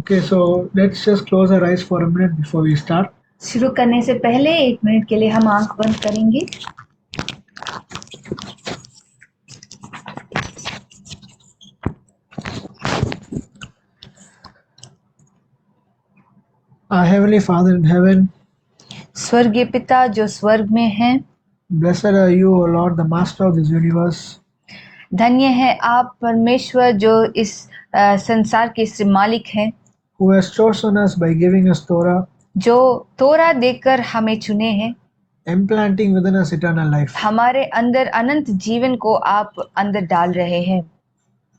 Okay, so let's just close our eyes for a minute before we start. शुरू करने से पहले 1 minute के लिए हम आंख बंद करेंगे। Our Heavenly Father in heaven, स्वर्गीय पिता जो स्वर्ग में हैं, blessed are you, O Lord, the Master of this universe, धन्य है आप परमेश्वर जो इस संसार के से मालिक हैं, who has chosen us by giving us Torah, जो तोरा देकर हमें चुने हैं, implanting within us eternal life. हमारे अंदर अनंत जीवन को आप अंदर डाल रहे हैं।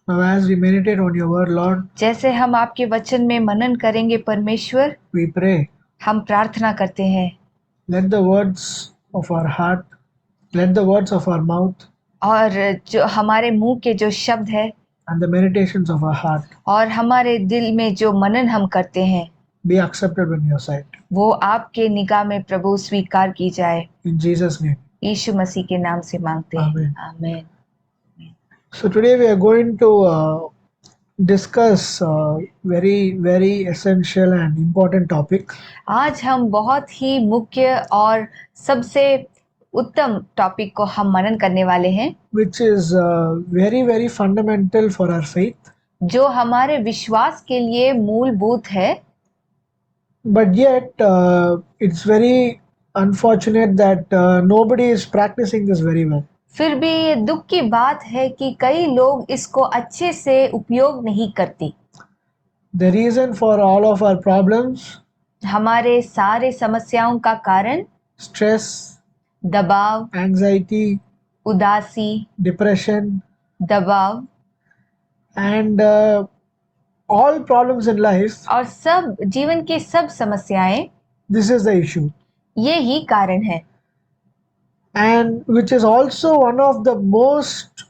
Now, as we meditate on your word, Lord, जैसे हम आपके वचन में मनन करेंगे परमेश्वर, we pray, हम प्रार्थना करते हैं, let the words of our heart, let the words of our mouth, और जो हमारे मुंह के जो शब्द है and the meditations of our heart और हमारे दिल में जो मनन हम करते हैं, be accepted in your sight. वो आपके निगाह में प्रभु स्वीकार की जाए। In Jesus' name. यीशु मसीह के नाम से मांगते हैं, Amen. आमीन। So today we are going to discuss a very essential and important topic, आज हम बहुत ही मुख्य और सबसे उत्तम टॉपिक को हम मनन करने वाले हैं, which is very fundamental for our faith, जो हमारे विश्वास के लिए मूलभूत है, but yet it's very unfortunate that nobody is practicing this very well. फिर भी ये दुख की बात है कि कई लोग इसको अच्छे से उपयोग नहीं करते। The reason for all of our problems, हमारे सारे समस्याओं का कारण stress, दबाव, anxiety, उदासी, depression, दबाव and all problems in life, और सब जीवन की सब समस्याएं, this is the issue, ये ही कारण है, and which is also one of the most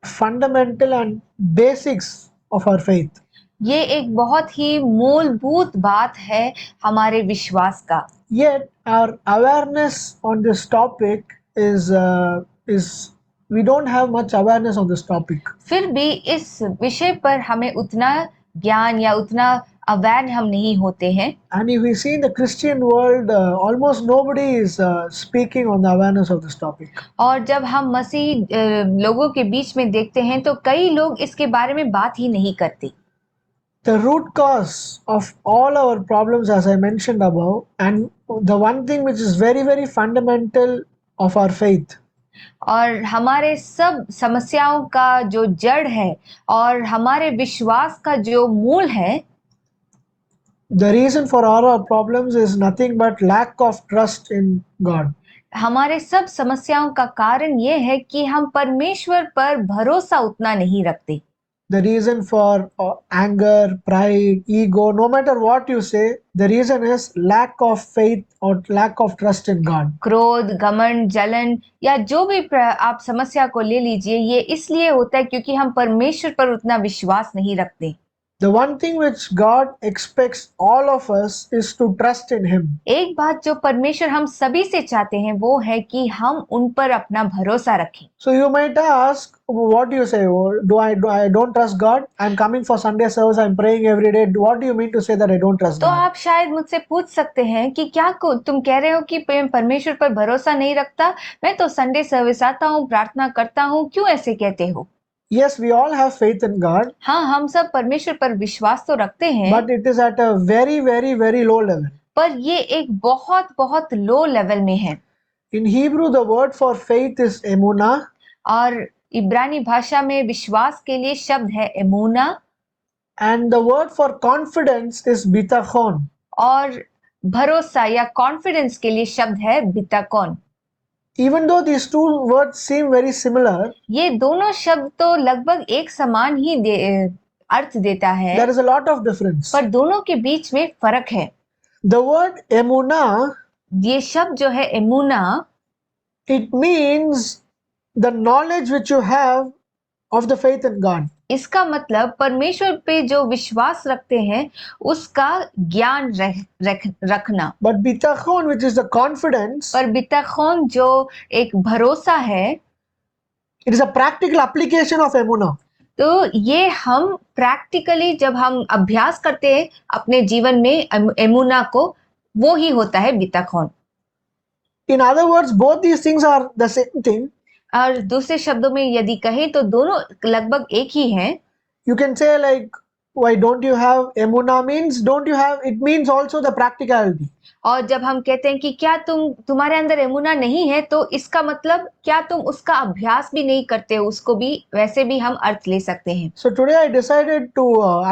fundamental and basics of our faith. ये एक बहुत ही मूलभूत बात है हमारे विश्वास का। Yet our awareness on this topic is we don't have much awareness on this topic. फिर भी इस विषय पर हमें उतना ज्ञान या उतना अवेयर हम नहीं होते हैं। And if we see in the Christian world, almost nobody is speaking on the awareness of this topic. और जब हम मसीह लोगों के बीच में देखते हैं तो कई लोग इसके बारे में बात ही नहीं करते। The root cause of all our problems, as I mentioned above, and the one thing which is very fundamental of our faith, और हमारे सब समस्याओं का जो जड़ है और हमारे विश्वास का जो मूल है, the reason for all our problems is nothing but lack of trust in God. हमारे सब समस्याओं का कारण ये है कि हम परमेश्वर पर भरोसा उतना नहीं रखते। The reason for anger, pride, ego, no matter what you say, the reason is lack of faith or lack of trust in God. क्रोध, घमंड, जलन या जो भी आप समस्या को ले लीजिए, ये इसलिए होता है क्योंकि हम परमेश्वर पर उतना विश्वास नहीं रखते। The one thing which God expects all of us is to trust in Him. एक बात जो परमेश्वर हम सभी से चाहते हैं वो है कि हम उन पर अपना भरोसा रखें। So you might ask, what do you say? Do I don't trust God? I'm coming for Sunday service. I'm praying every day. What do you mean to say that I don't trust तो God? आप शायद मुझसे पूछ सकते हैं कि क्या तुम कह रहे हो कि परमेश्वर पर भरोसा नहीं रखता? मैं तो संडे सर्विस आता हूँ, प्रार्थना करता हूँ, क्यों ऐसे कहते हो? Yes, we all have faith in God. हाँ, हम सब परमेश्वर पर विश्वास तो रखते हैं, but it is at a very low level. पर ये एक बहुत लो लेवल में है। In Hebrew, the word for faith is emunah. और इब्रानी भाषा में विश्वास के लिए शब्द है एमूना, and the word for confidence is bitachon. और भरोसा या कॉन्फिडेंस के लिए शब्द है बिताकोन। Even though these two words seem very similar, ये दोनों शब्द तो लगभग एक समान ही अर्थ देता है, there is a lot of difference. पर दोनों के बीच में फर्क है। The word emunah, ये शब्द जो है एमूना, it means the knowledge which you have of the faith in God. इसका मतलब परमेश्वर पे जो विश्वास रखते हैं उसका ज्ञान रखना। But bitachon, which is the confidence, पर बिताखोन जो एक भरोसा है, it is a practical application of emunah. तो ये हम प्रैक्टिकली जब हम अभ्यास करते हैं अपने जीवन में एमुना को, वो ही होता है बितखौन। In other words, both these things are the same thing. और दूसरे शब्दों में यदि कहें तो दोनों लगभग एक ही हैं। You can say like, why don't you have emuna means don't you have, it means also the practicality. और जब हम कहते हैं कि क्या तुम्हारे अंदर एमुना नहीं है, तो इसका मतलब क्या तुम उसका अभ्यास भी नहीं करते हो, उसको भी वैसे भी हम अर्थ ले सकते हैं। So today I decided to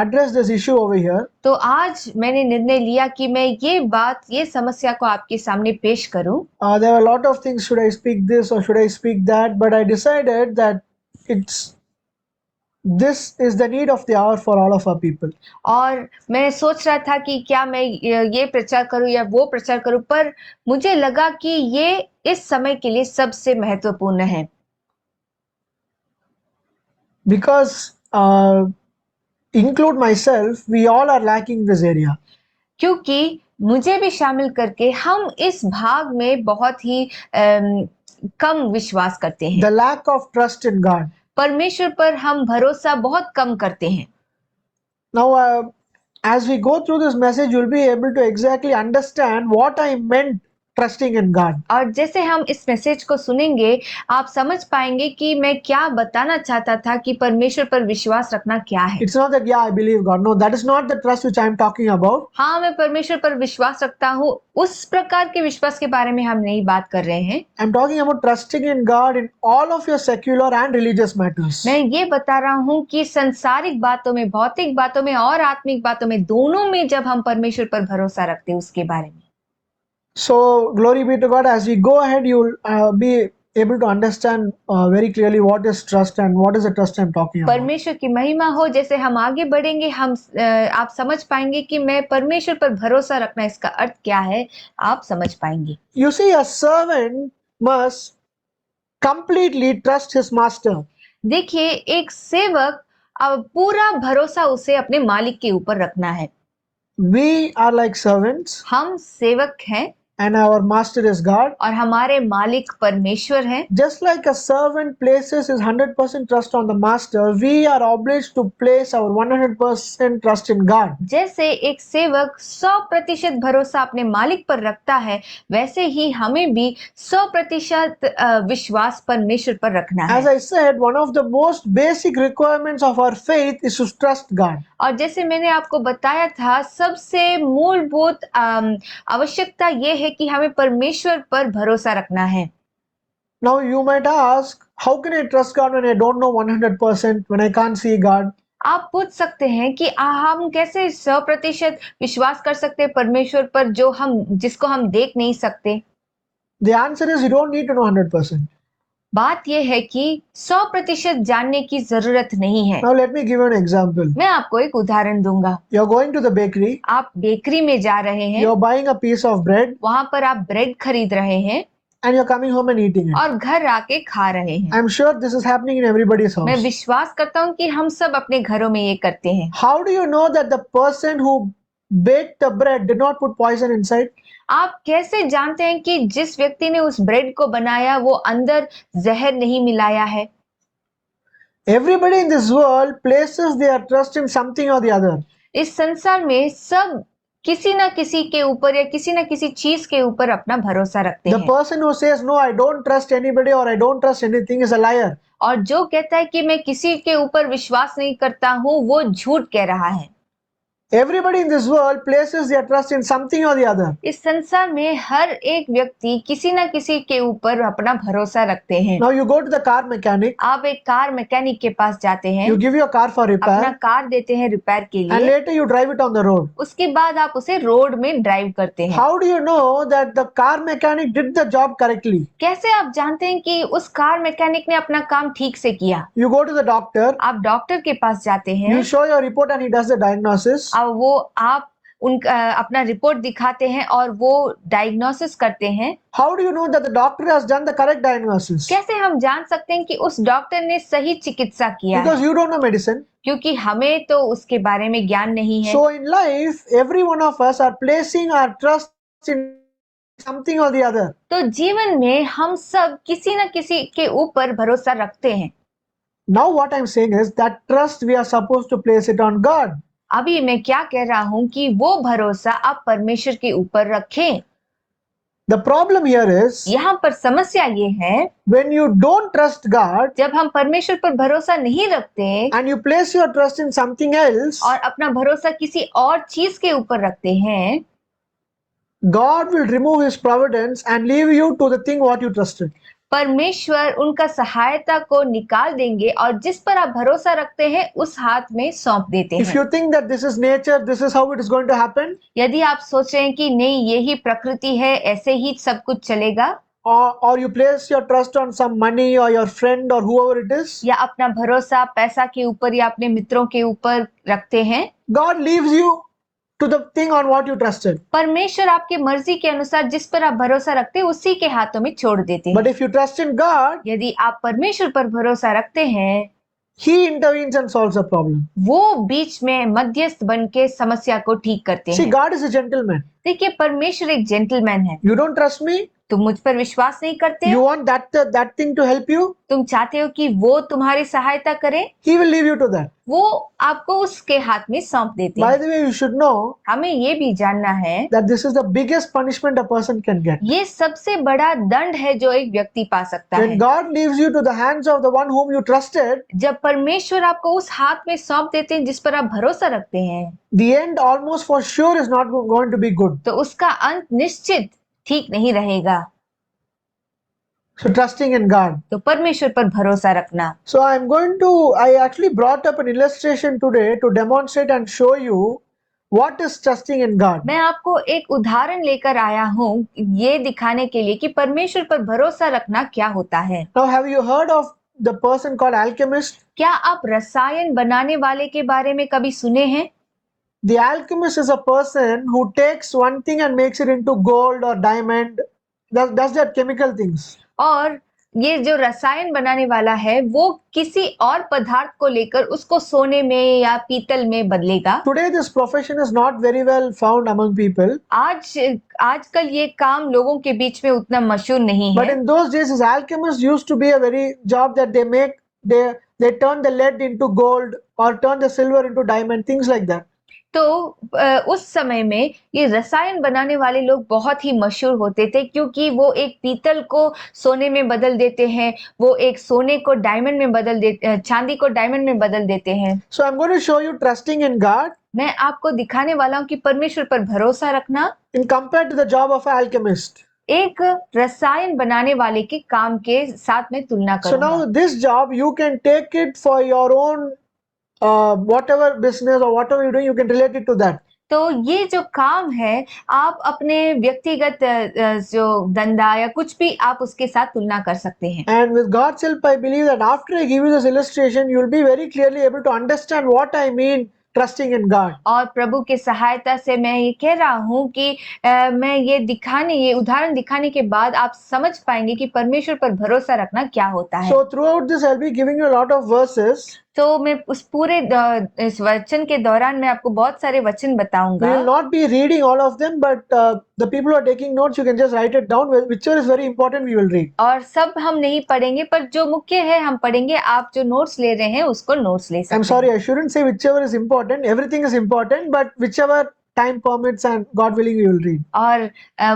address this issue over here. तो आज मैंने निर्णय लिया कि मैं ये समस्या को आपके सामने पेश करूं। There were a lot of things, should I speak this or should I speak that, but I decided that this is the need of the hour for all of our people. और मैं सोच रहा था कि क्या मैं ये प्रचार करूं या वो प्रचार करूं, पर मुझे लगा कि ये इस समय के लिए सबसे महत्वपूर्ण है। Because include myself, we all are lacking this area. क्योंकि मुझे भी शामिल करके हम इस भाग में बहुत ही कम विश्वास करते हैं। The lack of trust in God. परमेश्वर पर हम भरोसा बहुत कम करते हैं। Now, as we go through this message, you'll be able to exactly understand what I meant trusting in God. और जैसे हम इस मैसेज को सुनेंगे, आप समझ पाएंगे कि मैं क्या बताना चाहता था कि परमेश्वर पर विश्वास रखना क्या है। It's not that, yeah, I believe God. No, that is not the trust which I am talking about. हाँ, मैं परमेश्वर पर विश्वास रखता हूँ, उस प्रकार के विश्वास के बारे में हम नहीं बात कर रहे हैं। I'm talking about trusting in God in all of your secular and religious matters. मैं ये बता रहा हूँ कि संसारिक बातों में, भौतिक बातों में और आत्मिक बातों में, दोनों में जब हम परमेश्वर पर भरोसा रखते हैं उसके बारे में। So, glory be to God. As we go ahead, you'll be able to understand very clearly what is trust and what is the trust I'm talking about. परमेश्वर की महिमा हो। जैसे हम आगे बढ़ेंगे, आप समझ पाएंगे कि मैं परमेश्वर पर भरोसा रखना इसका अर्थ क्या है, आप समझ पाएंगे। You see, a servant must completely trust his master. देखिए, एक सेवक पूरा भरोसा उसे अपने मालिक के ऊपर रखना है। We are like servants. हम सेवक हैं And our master is God. और हमारे मालिक परमेश्वर हैं। Just like a servant places his 100% trust on the master, we are obliged to place our 100% trust in God. जैसे एक सेवक 100% भरोसा अपने मालिक पर रखता है, वैसे ही हमें भी 100% विश्वास परमेश्वर पर रखना है। As I said, one of the most basic requirements of our faith is to trust God. और जैसे मैंने आपको बताया था, सबसे मूलभूत आवश्यकता ये है कि हमें परमेश्वर पर भरोसा रखना है। Now you might ask, how can I trust God when I don't know 100%, when I can't see God? आप पूछ सकते हैं कि हम कैसे 100% विश्वास कर सकते हैं परमेश्वर पर जिसको हम देख नहीं सकते। The answer is you don't need to know 100%. बात यह है कि 100% जानने की जरूरत नहीं है। Now let me give you an example. मैं आपको एक उदाहरण दूंगा। You're going to the bakery. आप बेकरी में जा रहे हैं। You're buying a piece of bread. वहां पर आप ब्रेड खरीद रहे हैं And you're coming home and eating it. और घर आके खा रहे हैं। I'm sure this is happening in everybody's house. मैं विश्वास करता हूँ कि हम सब अपने घरों में ये करते हैं। How do you know that the person who baked the bread did not put poison inside? आप कैसे जानते हैं कि जिस व्यक्ति ने उस ब्रेड को बनाया वो अंदर जहर नहीं मिलाया है? Everybody in this world places their trust in something or the other. इस संसार में सब किसी ना किसी के ऊपर या किसी ना किसी चीज के ऊपर अपना भरोसा रखते The हैं। person who says, no, I don't trust anybody or I don't trust anything is a liar. और जो कहता है कि मैं किसी के ऊपर विश्वास नहीं करता हूँ, वो झूठ कह रहा है। Everybody in this world places their trust in something or the other. इस संसार में हर एक व्यक्ति किसी न किसी के ऊपर अपना भरोसा रखते हैं। Now you go to the car mechanic. आप एक कार मैकेनिक के पास जाते हैं। You give your car for अपना repair. कार देते हैं रिपेयर के And लिए। later you drive it on the road. उसके बाद आप उसे रोड में ड्राइव करते हैं। How do you know that the car mechanic did the job correctly? कैसे आप जानते हैं कि उस कार मैकेनिक ने अपना काम ठीक से किया? You go to the doctor. आप डॉक्टर के पास जाते हैं। You show your report and he does the diagnosis. अब वो आप अपना रिपोर्ट दिखाते हैं और वो डायग्नोसिस करते हैं। How do you know that the doctor has done the correct diagnosis? कैसे हम जान सकते हैं कि उस डॉक्टर ने सही चिकित्सा किया है? Because you don't know medicine. क्योंकि हमें तो उसके बारे में ज्ञान नहीं है। So in life, every one of us are placing our trust in something or the other. तो जीवन में हम सब किसी न किसी के ऊपर भरोसा रखते हैं। Now what I'm saying is that trust we are supposed to place it on God. अभी मैं क्या कह रहा हूं कि वो भरोसा आप परमेश्वर के ऊपर रखें। The problem here is यहाँ पर समस्या ये है, when you don't trust God जब हम परमेश्वर पर भरोसा नहीं रखते and you place your trust in something else, और अपना भरोसा किसी और चीज के ऊपर रखते हैं, God will remove his providence and leave you to the thing what you trusted. परमेश्वर उनका सहायता को निकाल देंगे और जिस पर आप भरोसा रखते हैं उस हाथ में सौंप देते If हैं। you think that this is nature, this is how it is going to happen, यदि आप सोच रहे हैं कि नहीं यही प्रकृति है, ऐसे ही सब कुछ चलेगा, or you place your trust on some money or your friend or whoever it is, या अपना भरोसा पैसा के ऊपर या अपने मित्रों के ऊपर रखते हैं, God leaves you to the thing on what you trusted. परमेश्वर आपकी मर्जी के अनुसार जिस पर आप भरोसा रखते हैं उसी के हाथों में छोड़ देते हैं। But if you trust in God, यदि आप परमेश्वर पर भरोसा रखते हैं, he intervenes and solves the problem. वो बीच में मध्यस्थ बन के समस्या को ठीक करते See, हैं। God is a gentleman. देखिए, परमेश्वर एक जेंटलमैन है। You don't trust me? तुम मुझ पर विश्वास नहीं करते You हो, want that thing to help you? तुम चाहते हो कि वो तुम्हारी सहायता करे, He will leave you to that. वो आपको उसके हाथ में सौंप देते By हैं। the way, you should know हमें ये भी जानना है, that this is the biggest punishment a person can get. ये सबसे बड़ा दंड है जो एक व्यक्ति पा सकता When है। God leaves you to the hands of the one whom you trusted, जब परमेश्वर आपको उस हाथ में सौंप देते हैं जिस पर आप भरोसा रखते हैं, the end almost for sure is not going to be good. तो उसका अंत निश्चित ठीक नहीं रहेगा। So trusting in God. तो परमेश्वर पर भरोसा रखना। So I actually brought up an illustration today to demonstrate and show you what is trusting in God. मैं आपको एक उदाहरण लेकर आया हूँ ये दिखाने के लिए कि परमेश्वर पर भरोसा रखना क्या होता है। Now, have you heard of the person called alchemist? क्या आप रसायन बनाने वाले के बारे में कभी सुने हैं? The alchemist is a person who takes one thing and makes it into gold or diamond. Does that chemical things. और ये जो रसायन बनाने वाला है वो किसी और पदार्थ को लेकर उसको सोने में या पीतल में बदलेगा। Today this profession is not very well found among people. आजकल ये काम लोगों के बीच में उतना मशहूर नहीं But है। in those days, as alchemists used to be a very job that they turn the lead into gold or turn the silver into diamond, things like that. तो उस समय में ये रसायन बनाने वाले लोग बहुत ही मशहूर होते थे क्योंकि वो एक पीतल को सोने में बदल देते हैं, वो एक सोने को डायमंड में बदल देते, चांदी को डायमंड में बदल देते हैं। So I'm going to show you trusting in God मैं आपको दिखाने वाला हूँ कि परमेश्वर पर भरोसा रखना in compared to the job of an alchemist. एक रसायन बनाने वाले के काम के साथ में तुलना So now करूंगा। this job you can take it for your own whatever business or whatever you're doing, you can relate it to that. तो ये जो काम है आप अपने व्यक्तिगत जो धंधा या कुछ भी आप उसके साथ तुलना कर सकते हैं। And with God's help, I believe that after I give you this illustration, you'll be very clearly able to understand what I mean trusting in God. और प्रभु के सहायता से मैं ये कह रहा हूँ कि मैं ये उदाहरण दिखाने के बाद आप समझ पाएंगे कि परमेश्वर पर भरोसा रखना क्या होता है। So throughout this, I'll be giving you a lot of verses. तो मैं उस पूरे इस वचन के दौरान मैं आपको बहुत सारे वचन We बताऊंगा। will not be reading all of them, but the people who are taking notes, you can just write it down. Whichever is very important, we will read. और सब हम नहीं पढ़ेंगे पर जो मुख्य है हम पढ़ेंगे। आप जो नोट्स ले रहे हैं उसको नोट्स ले सकते I'm हैं। sorry, I shouldn't say whichever is important. Everything is important, but whichever time permits and God willing, we will read. और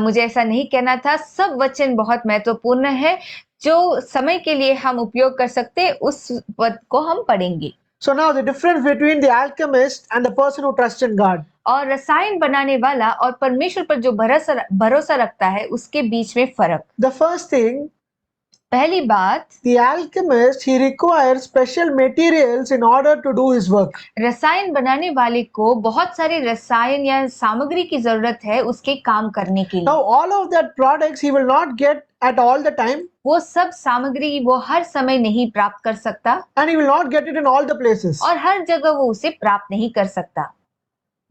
मुझे ऐसा नहीं कहना था, सब वचन बहुत महत्वपूर्ण है, जो समय के लिए हम उपयोग कर सकते हैं उस पद को हम पढ़ेंगे। So now the difference between the alchemist and the person who trusts in God. और रसायन बनाने वाला और परमेश्वर पर जो भरोसा रखता है उसके बीच में फर्क। The first thing, पहली बात, the alchemist, he requires special materials in order to do his work. रसायन बनाने वाले को बहुत सारे रसायन या सामग्री की जरूरत है उसके काम करने के Now लिए। all of that products he will not get at all the time, वो सब सामग्री वो हर समय नहीं प्राप्त कर सकता and he will not get it in all the places. और हर जगह वो उसे प्राप्त नहीं कर सकता।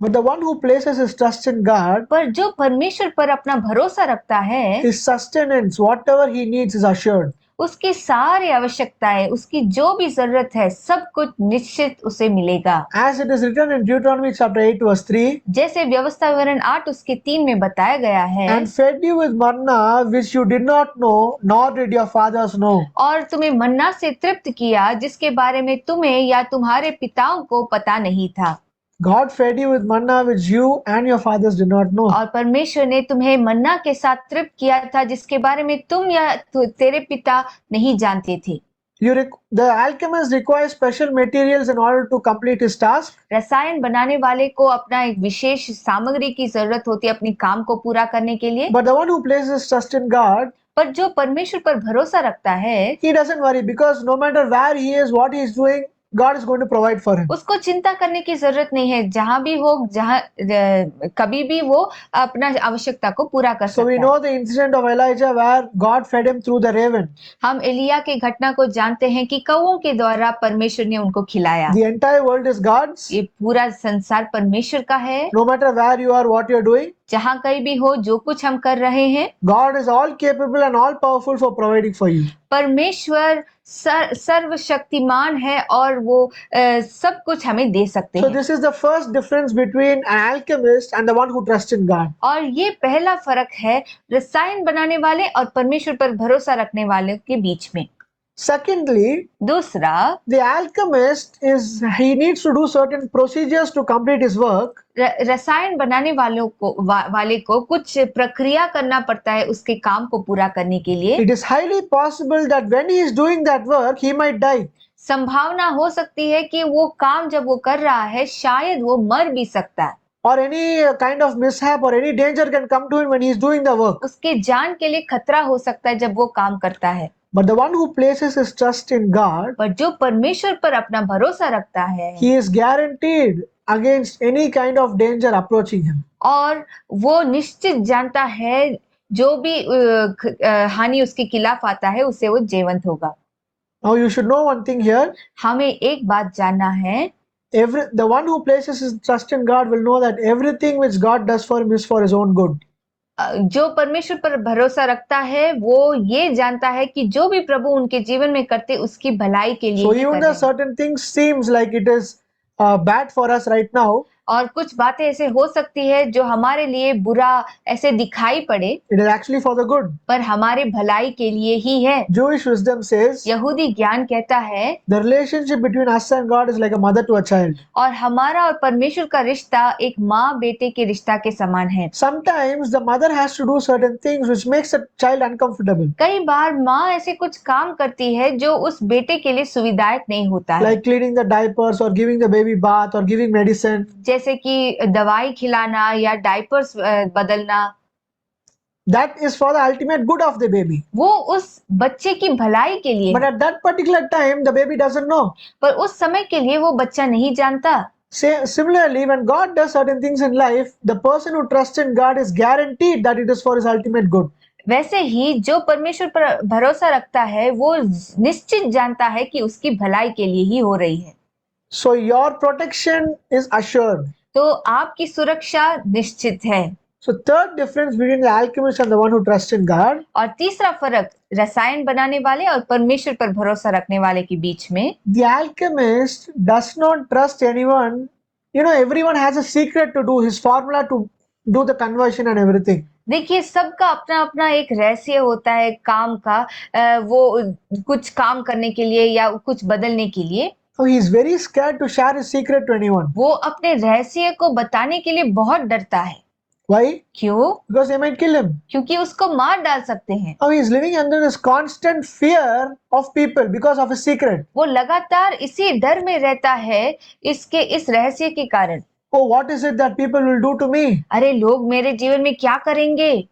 But the one who places his trust in God, पर जो परमेश्वर पर अपना भरोसा रखता है his sustenance, whatever he needs, is assured. उसकी सारी आवश्यकताएं, उसकी जो भी जरूरत है, सब कुछ निश्चित उसे मिलेगा। As it is written in Deuteronomy chapter 8 verse 3, जैसे व्यवस्था विवरण 8 उसके 3 में बताया गया है, and fed you with manna which you did not know, nor did your fathers know. और तुम्हें मन्ना से तृप्त किया जिसके बारे में तुम्हें या तुम्हारे पिताओं को पता नहीं था। God fed you with manna which you and your fathers did not know. और परमेश्वर ने तुम्हें मन्ना के साथ तृप्त किया था जिसके बारे में तुम या तेरे पिता नहीं जानते थे। The alchemist requires special materials in order to complete his task. रसायन बनाने वाले को अपना एक विशेष सामग्री की जरूरत होती है अपनी काम को पूरा करने के लिए। But the one who places trust in God, पर जो परमेश्वर पर भरोसा रखता है, he doesn't worry because no matter where he is, what he is doing, God is going to provide for him. उसको चिंता करने की जरूरत नहीं है। जहां भी हो, जहां कभी भी वो अपना आवश्यकता को पूरा कर So we सकता know है। the incident of Elijah where God fed him through the raven. हम एलिया के घटना को जानते हैं कि कौओं के द्वारा परमेश्वर ने उनको खिलाया। The entire world is God's. ये पूरा संसार परमेश्वर का है। No matter where you are, what you are doing, जहां कहीं भी हो, जो कुछ हम कर रहे हैं, God is all capable and all powerful for providing for you. परमेश्वर सर्वशक्तिमान है और वो सब कुछ हमें दे सकते So हैं। this is the first difference between an alchemist and the one who trusts in God. और ये पहला फर्क है रसायन बनाने वाले और परमेश्वर पर भरोसा रखने वाले के बीच में। Secondly, दूसरा, the alchemist he needs to do certain procedures to complete his work. रसायन बनाने वाले को कुछ प्रक्रिया करना पड़ता है उसके काम को पूरा करने के लिए। It is highly possible that when he is doing that work, he might die. संभावना हो सकती है कि वो काम जब वो कर रहा है शायद वो मर भी सकता है। Or any kind of mishap or any danger can come to him when he is doing the work. उसके जान के लिए खतरा हो सकता है जब वो काम करता है। But the one who places his trust in God, पर जो परमेश्वर पर अपना भरोसा रखता है, he is guaranteed against any kind of danger approaching him. और वो निश्चित जानता है जो भी हानि उसके खिलाफ आता है उससे वो जीवंत होगा। Now you should know one thing here. हमें एक बात जानना है, The one who places his trust in God will know that everything which God does for him is for his own good. जो परमेश्वर पर भरोसा रखता है वो ये जानता है कि जो भी प्रभु उनके जीवन में करते उसकी भलाई के लिए So ही even कर though रहे हैं। certain things seems like it is bad for us right now, और कुछ बातें ऐसे हो सकती है जो हमारे लिए बुरा ऐसे दिखाई पड़े, it is actually for the good. पर हमारे भलाई के लिए ही है। Jewish wisdom says यहूदी ज्ञान कहता है the relationship between us and God is like a mother to a child. और हमारा और परमेश्वर का रिश्ता एक माँ बेटे के रिश्ता के समान है। Sometimes the mother has to do certain things which makes a child uncomfortable. कई बार माँ ऐसे कुछ काम करती है जो उस बेटे के लिए सुविधायक नहीं होता है, Like cleaning the diapers or giving the baby bath or giving medicine. जैसे कि दवाई खिलाना या डायपर्स बदलना। That is for the ultimate good of the baby. वो उस बच्चे की भलाई के लिए, But at that particular time, the baby doesn't know. पर उस समय के लिए वो बच्चा नहीं जानता। Similarly, when God does certain things in life, the person who trusts in God is guaranteed that it is for his ultimate good. वैसे ही जो परमेश्वर पर भरोसा रखता है वो निश्चित जानता है कि उसकी भलाई के लिए ही हो रही है। So your protection is assured. तो आपकी सुरक्षा निश्चित है। So third difference between the alchemist and the one who trusts in God. और तीसरा फर्क रसायन बनाने वाले और परमेश्वर पर भरोसा रखने वाले के बीच में, The alchemist does not trust anyone. You know, everyone has a secret to do his formula to do the conversion and everything. देखिए सबका अपना अपना एक रहस्य होता है काम का, वो कुछ काम करने के लिए या कुछ बदलने के लिए। So he is very scared to share his secret to anyone. वो अपने रहस्य को बताने के लिए बहुत डरता है। Why? क्यों? Because they might kill him. क्योंकि उसको मार डाल सकते हैं। Now he is living under this constant fear of people because of his secret. वो लगातार इसी डर में रहता है इस रहस्य के कारण। Oh, what is it that people will do to me? अरे लोग मेरे जीवन में क्या करेंगे?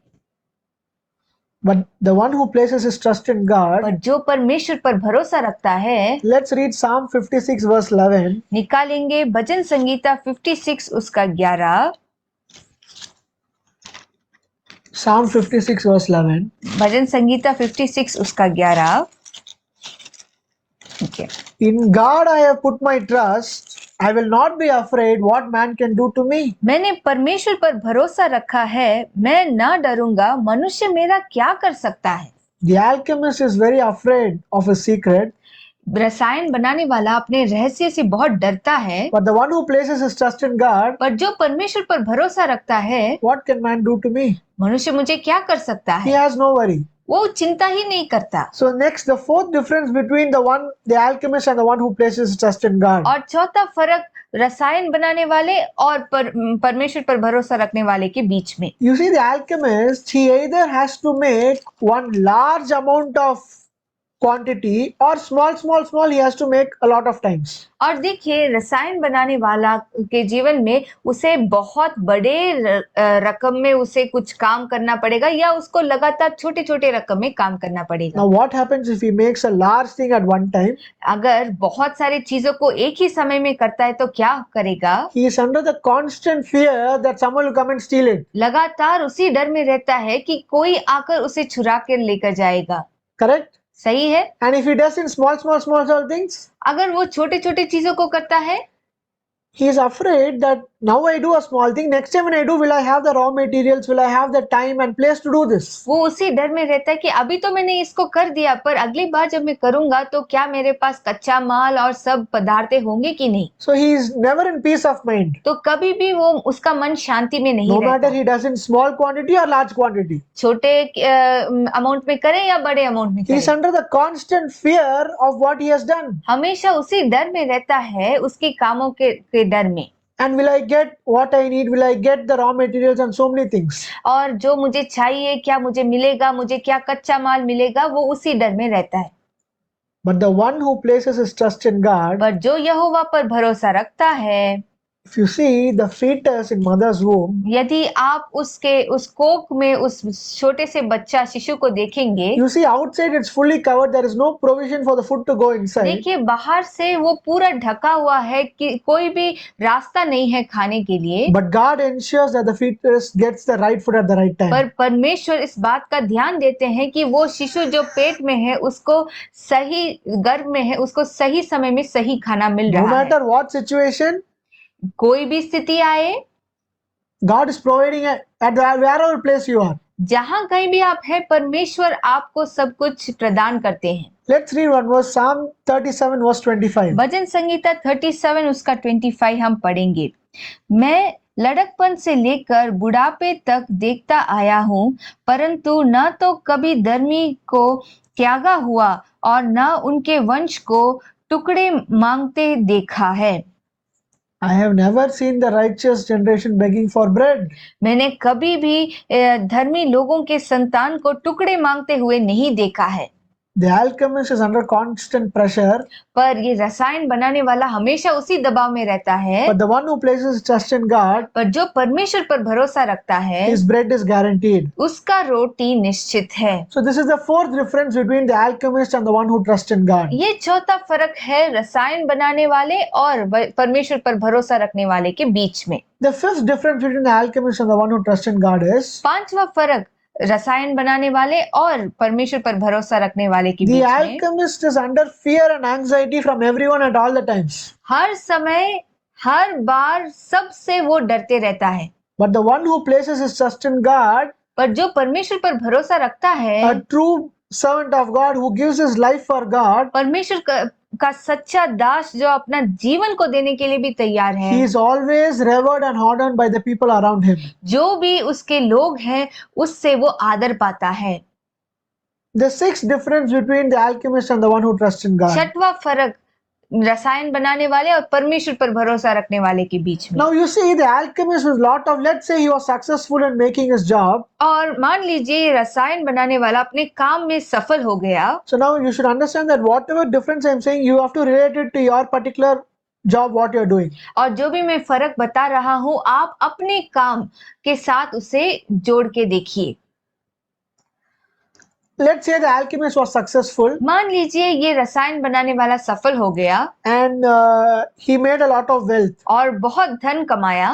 But the one who places his trust in God, पर जो परमेश्वर पर भरोसा रखता है, let's read Psalm 56 verse 11. निकालेंगे भजन संगीता 56 उसका 11। Psalm 56 verse 11. भजन संगीता 56 उसका 11। ठीक है। In God I have put my trust. I will not be afraid what man can do to me. मैंने परमेश्वर पर भरोसा रखा है, मैं ना डरूंगा मनुष्य मेरा क्या कर सकता है। The alchemist is very afraid of his secret, रसायन बनाने वाला अपने रहस्य से बहुत डरता है, but the one who places his trust in God, पर जो परमेश्वर पर भरोसा रखता है, what can man do to me? मनुष्य मुझे क्या कर सकता He है, has no worry. वो चिंता ही नहीं करता। So next, the fourth difference between the alchemist and the one who places his trust in God. और चौथा फर्क रसायन बनाने वाले और परमेश्वर पर भरोसा रखने वाले के बीच में। You see, the alchemist, he either has to make one large amount of quantity or small, he has to make a lot of times. और देखिए रसायन बनाने वाला के जीवन में उसे बहुत बड़े रकम में उसे कुछ काम करना पड़ेगा या उसको लगातार छोटे छोटे रकम में काम करना पड़ेगा। Now what happens if he makes a large thing at one time? अगर बहुत सारी चीजों को एक ही समय में करता है तो क्या करेगा? He is under the constant fear that someone will come and steal it. लगातार उसी डर में रहता है कि कोई आकर उसे चुरा कर लेकर जाएगा। Correct? सही है। And if he does in small things, अगर वो छोटे छोटे चीजों को करता है, he is afraid that now I do a small thing, next time when I do, will I have the raw materials, will I have the time and place to do this? वो उसी डर में रहता है कि अभी तो मैंने इसको कर दिया, पर अगली बार जब मैं करूंगा तो क्या मेरे पास कच्चा माल और सब पदार्थ होंगे कि नहीं। So he is never in peace of mind. तो कभी भी वो उसका मन शांति में नहीं No रहता। matter he does in small quantity or large quantity. छोटे अमाउंट में करे या बड़े अमाउंट में He is करे, under the constant fear of what he has done. हमेशा उसी डर में रहता है, उसके कामों के डर में। And will I get what I need? Will I get the raw materials and so many things? और जो मुझे चाहिए, क्या मुझे मिलेगा, मुझे क्या कच्चा माल मिलेगा, वो उसी डर में रहता है। But the one who places his trust in God, पर जो यहोवा पर भरोसा रखता है, if you see the fetus in mother's womb, यदि आप उस कोख में उस छोटे से बच्चा शिशु को देखेंगे, you see outside it's fully covered. There is no provision for the food to go inside. देखिए बाहर से वो पूरा ढका हुआ है कि कोई भी रास्ता नहीं है खाने के लिए। But God ensures that the fetus gets the right food at the right time. पर परमेश्वर इस बात का ध्यान देते हैं कि वो शिशु जो पेट में है उसको सही गर्भ में है, उसको सही समय में सही खाना मिल No रहा है। matter what situation, कोई भी स्थिति आए, God is providing at wherever place you are. जहां कहीं भी आप हैं, परमेश्वर आपको सब कुछ प्रदान करते हैं। Let's read one verse, Psalm 37 verse 25. भजन संगीता 37 उसका 25 हम पढ़ेंगे। मैं लड़कपन से लेकर बुढ़ापे तक देखता आया हूँ, परंतु न तो कभी धर्मी को त्यागा हुआ और न उनके वंश को टुकड़े मांगते देखा है। I have never seen the righteous generation begging for bread. मैंने कभी भी धर्मी लोगों के संतान को टुकड़े मांगते हुए नहीं देखा है। The alchemist is under constant pressure, पर ये रसायन बनाने वाला हमेशा उसी दबाव में रहता है, but the one who places trust in God, पर जो परमेश्वर पर भरोसा रखता है, his bread is guaranteed. उसका रोटी निश्चित है। So this is the fourth difference between the alchemist and the one who trusts in God. ये चौथा फर्क है रसायन बनाने वाले और परमेश्वर पर भरोसा रखने वाले के बीच में। The fifth difference between the alchemist and the one who trusts in God is पांचवा फर्क रसायन बनाने वाले और परमेश्वर पर भरोसा रखने वाले के the बीच में। alchemist is under fear and anxiety from everyone at all the times. हर समय हर बार सबसे वो डरते रहता है, But the one who places his trust in God, पर जो परमेश्वर पर भरोसा रखता है, a true servant of God who gives his life for God, परमेश्वर का सच्चा दास जो अपना जीवन को देने के लिए भी तैयार है, he is always revered and honored by the people around him. जो भी उसके लोग हैं उससे वो आदर पाता है। The sixth difference between the alchemist and the one who trusts in God. छठवां फर्क रसायन बनाने वाले और परमेश्वर पर भरोसा रखने वाले के बीच में। Now you see the alchemist was lot of, let's say he was successful in making his job. और मान लीजिए रसायन बनाने वाला अपने काम में सफल हो गया, So now you should understand that whatever difference I'm saying, you have to relate it to your particular job, what you're doing. और जो भी मैं फर्क बता रहा हूँ आप अपने काम के साथ उसे जोड़ के देखिए। Let's say the alchemist was successful मान लीजिए ये रसायन बनाने वाला सफल हो गया and he made a lot of wealth, और बहुत धन कमाया,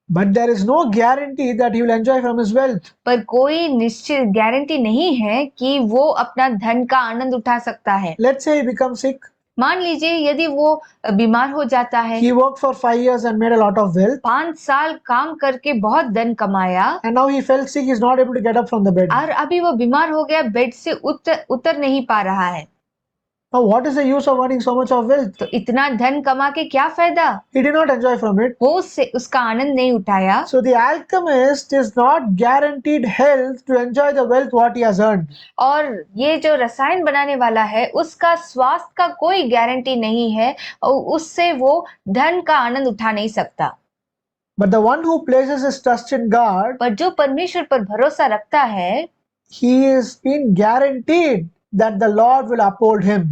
but there is no guarantee that he will enjoy from his wealth. पर कोई निश्चित गारंटी नहीं है कि वो अपना धन का आनंद उठा सकता है। Let's say he becomes sick, मान लीजिए यदि वो बीमार हो जाता है, He worked for 5 years and made a lot of wealth, 5 साल काम करके बहुत धन कमाया and now he fell sick. He's not able to get up from the bed. और अभी वो बीमार हो गया, बेड से उतर नहीं पा रहा है। Now, what is the use of earning so much of wealth? तो इतना धन कमा के क्या फायदा? He did not enjoy from it. वो उसका आनंद नहीं उठाया। So the alchemist is not guaranteed health to enjoy the wealth what he has earned. और ये जो रसायन बनाने वाला है उसका स्वास्थ्य का कोई गारंटी नहीं है और उससे वो धन का आनंद उठा नहीं सकता। But the one who places his trust in God, पर जो परमेश्वर पर भरोसा रखता है, he is being guaranteed that the Lord will uphold him.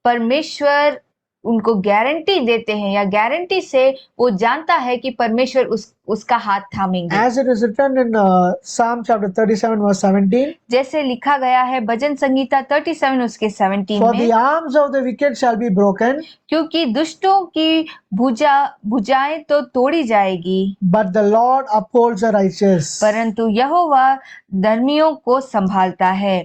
परमेश्वर उनको गारंटी देते हैं या गारंटी से वो जानता है कि परमेश्वर उसका हाथ थामेंगे। As it is written in Psalm chapter 37 verse 17, जैसे लिखा गया है भजन संगीता 37 उसके 17 for में, the arms of the wicked shall be broken, क्योंकि दुष्टों की भुजाएं तो तोड़ी जाएगी, but the Lord upholds the righteous. परंतु यहोवा धर्मियों को संभालता है।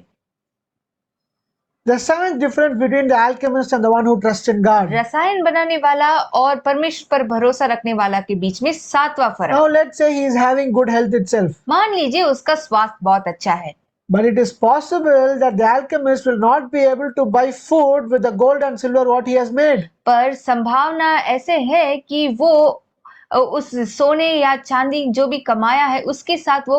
The seventh difference between the alchemist and the one who trusts in God. रसायन बनाने वाला और परमेश्वर पर भरोसा रखने वाला के बीच में 7वां फर्क। Now let's say he is having good health itself. मान लीजिए उसका स्वास्थ्य बहुत अच्छा है, But it is possible that the alchemist will not be able to buy food with the gold and silver what he has made. पर संभावना ऐसे है कि वो उस सोने या चांदी जो भी कमाया है उसके साथ वो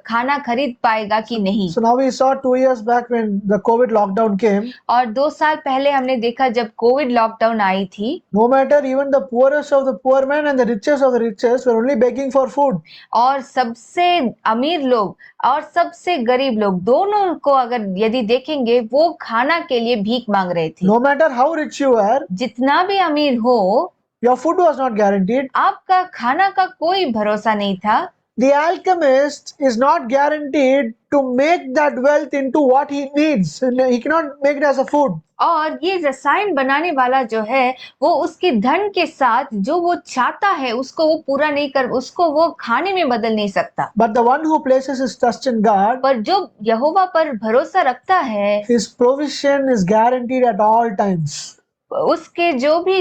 खाना खरीद पाएगा कि नहीं। So now we saw 2 years back when the COVID lockdown came. और 2 साल पहले हमने देखा जब कोविड लॉकडाउन आई थी, No matter, even the poorest of the poor men and the richest of the richest were only begging for food. और सबसे अमीर लोग और सबसे गरीब लोग दोनों को अगर यदि देखेंगे वो खाना के लिए भीख मांग रहे थे। No matter how rich you are, जितना भी अमीर हो, your food was not guaranteed. आपका खाना का कोई भरोसा नहीं था। The alchemist is not guaranteed to make that wealth into what he needs. He cannot make it as a food. और ये रसायन बनाने वाला जो है वो उसके धन के साथ जो वो चाहता है उसको वो पूरा नहीं कर, उसको वो खाने में बदल नहीं सकता। But the one who places his trust in God, पर जो यहोवा पर भरोसा रखता है, his provision is guaranteed at all times. उसके जो भी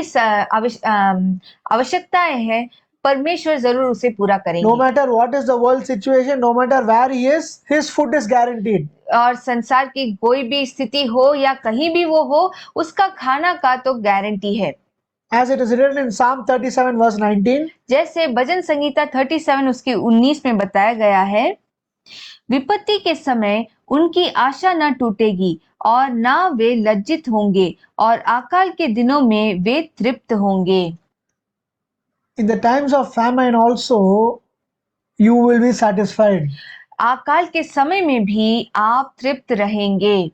आवश्यकताएं हैं परमेश्वर जरूर उसे पूरा करेंगे। No matter what is the world situation, no matter where he is, his food is guaranteed. और संसार की कोई भी स्थिति हो या कहीं भी वो हो, उसका खाना का तो गारंटी है। As it is written in Psalm 37 verse 19, जैसे भजन संगीता 37 उसकी 19 में बताया गया है, विपत्ति के समय उनकी आशा न टूटेगी और ना वे लज्जित होंगे और अकाल के दिनों में वे तृप्त होंगे। in the times of famine also, you will be satisfied. अकाल के समय में भी आप तृप्त रहेंगे।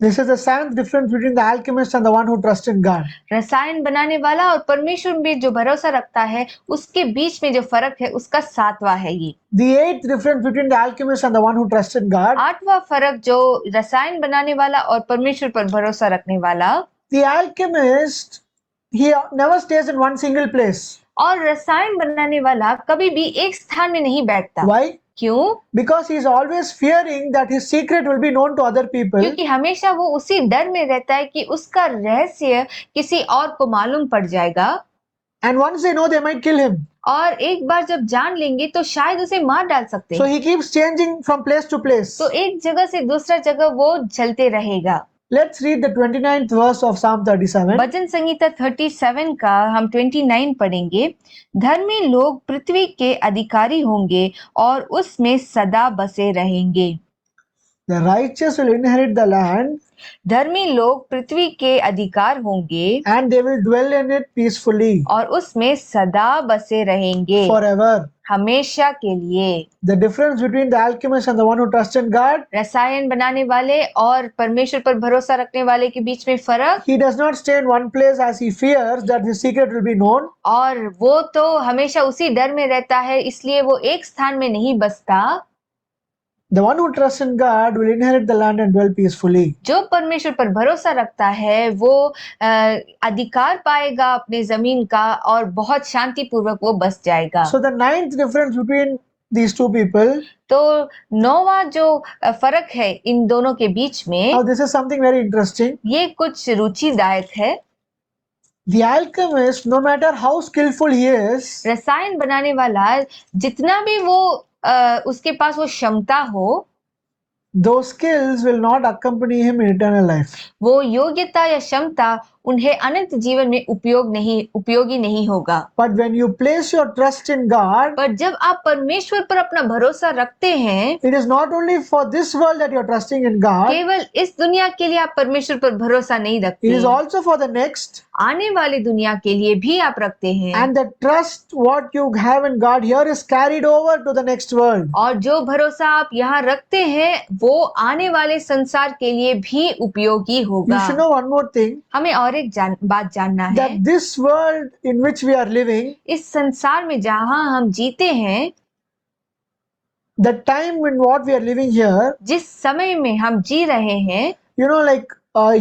This is the seventh difference between the alchemist and the one who trusts in God. रसायन बनाने वाला और परमेश्वर में जो भरोसा रखता है उसके बीच में जो फर्क है उसका 7वां है ये। The eighth difference between the alchemist and the one who trusts in God. 8वां फर्क जो रसायन बनाने वाला और परमेश्वर पर भरोसा रखने वाला। The alchemist, he never stays in one single place. और रसायन बनाने वाला कभी भी एक स्थान में नहीं बैठता। Why? क्यों? Because he is always fearing that his secret will be known to other people. क्योंकि हमेशा वो उसी डर में रहता है कि उसका रहस्य किसी और को मालूम पड़ जाएगा। And once they know, they might kill him. और एक बार जब जान लेंगे तो शायद उसे मार डाल सकते So हैं। he keeps changing from place to place. तो एक जगह से दूसरा जगह वो चलते रहेगा। Let's read the 29th verse of Psalm 37. भजन संगीता 37 का हम 29 पढ़ेंगे। धर्मी लोग पृथ्वी के अधिकारी होंगे और उसमें सदा बसे रहेंगे। The righteous will inherit the land धर्मी लोग पृथ्वी के अधिकार होंगे and they will dwell in it peacefully और उसमें सदा बसे रहेंगे forever. हमेशा के लिए। The difference between the alchemist and the one who trusts in God, रसायन बनाने वाले और परमेश्वर पर भरोसा रखने वाले के बीच में फर्क। he does not stay in one place as he fears that his secret will be known. और वो तो हमेशा उसी डर में रहता है इसलिए वो एक स्थान में नहीं बसता। The one who trusts in God will inherit the land and dwell peacefully. जो परमेश्वर पर भरोसा रखता है वो अधिकार पाएगा अपने जमीन का और बहुत शांति पूर्वक वो बस जाएगा। So the ninth difference between these two people, तो 9वां जो फर्क है इन दोनों के बीच में, now this is something very interesting. ये कुछ रुचिदायक है। The alchemist, no matter how skillful he is, रसायन बनाने वाला जितना भी वो उसके पास वो क्षमता हो, those skills will not accompany him in eternal life. वो योग्यता या क्षमता उन्हें अनंत जीवन में उपयोगी नहीं होगा। But when you place your trust in God, पर जब आप परमेश्वर पर अपना भरोसा रखते हैं, it is not only for this world that you are trusting in God, केवल इस दुनिया के लिए आप परमेश्वर पर भरोसा नहीं रखते it is हैं, also for the next. आने वाली दुनिया के लिए भी आप रखते हैं। And the trust what you have in God here is carried over to the next world. और जो भरोसा आप यहाँ रखते हैं वो आने वाले संसार के लिए भी उपयोगी You होगा। should know one more thing, हमें और एक बात जानना है, that this world in which we are living, इस संसार में जहाँ हम जीते हैं, the time in what we are living here, जिस समय में हम जी रहे हैं, you know, like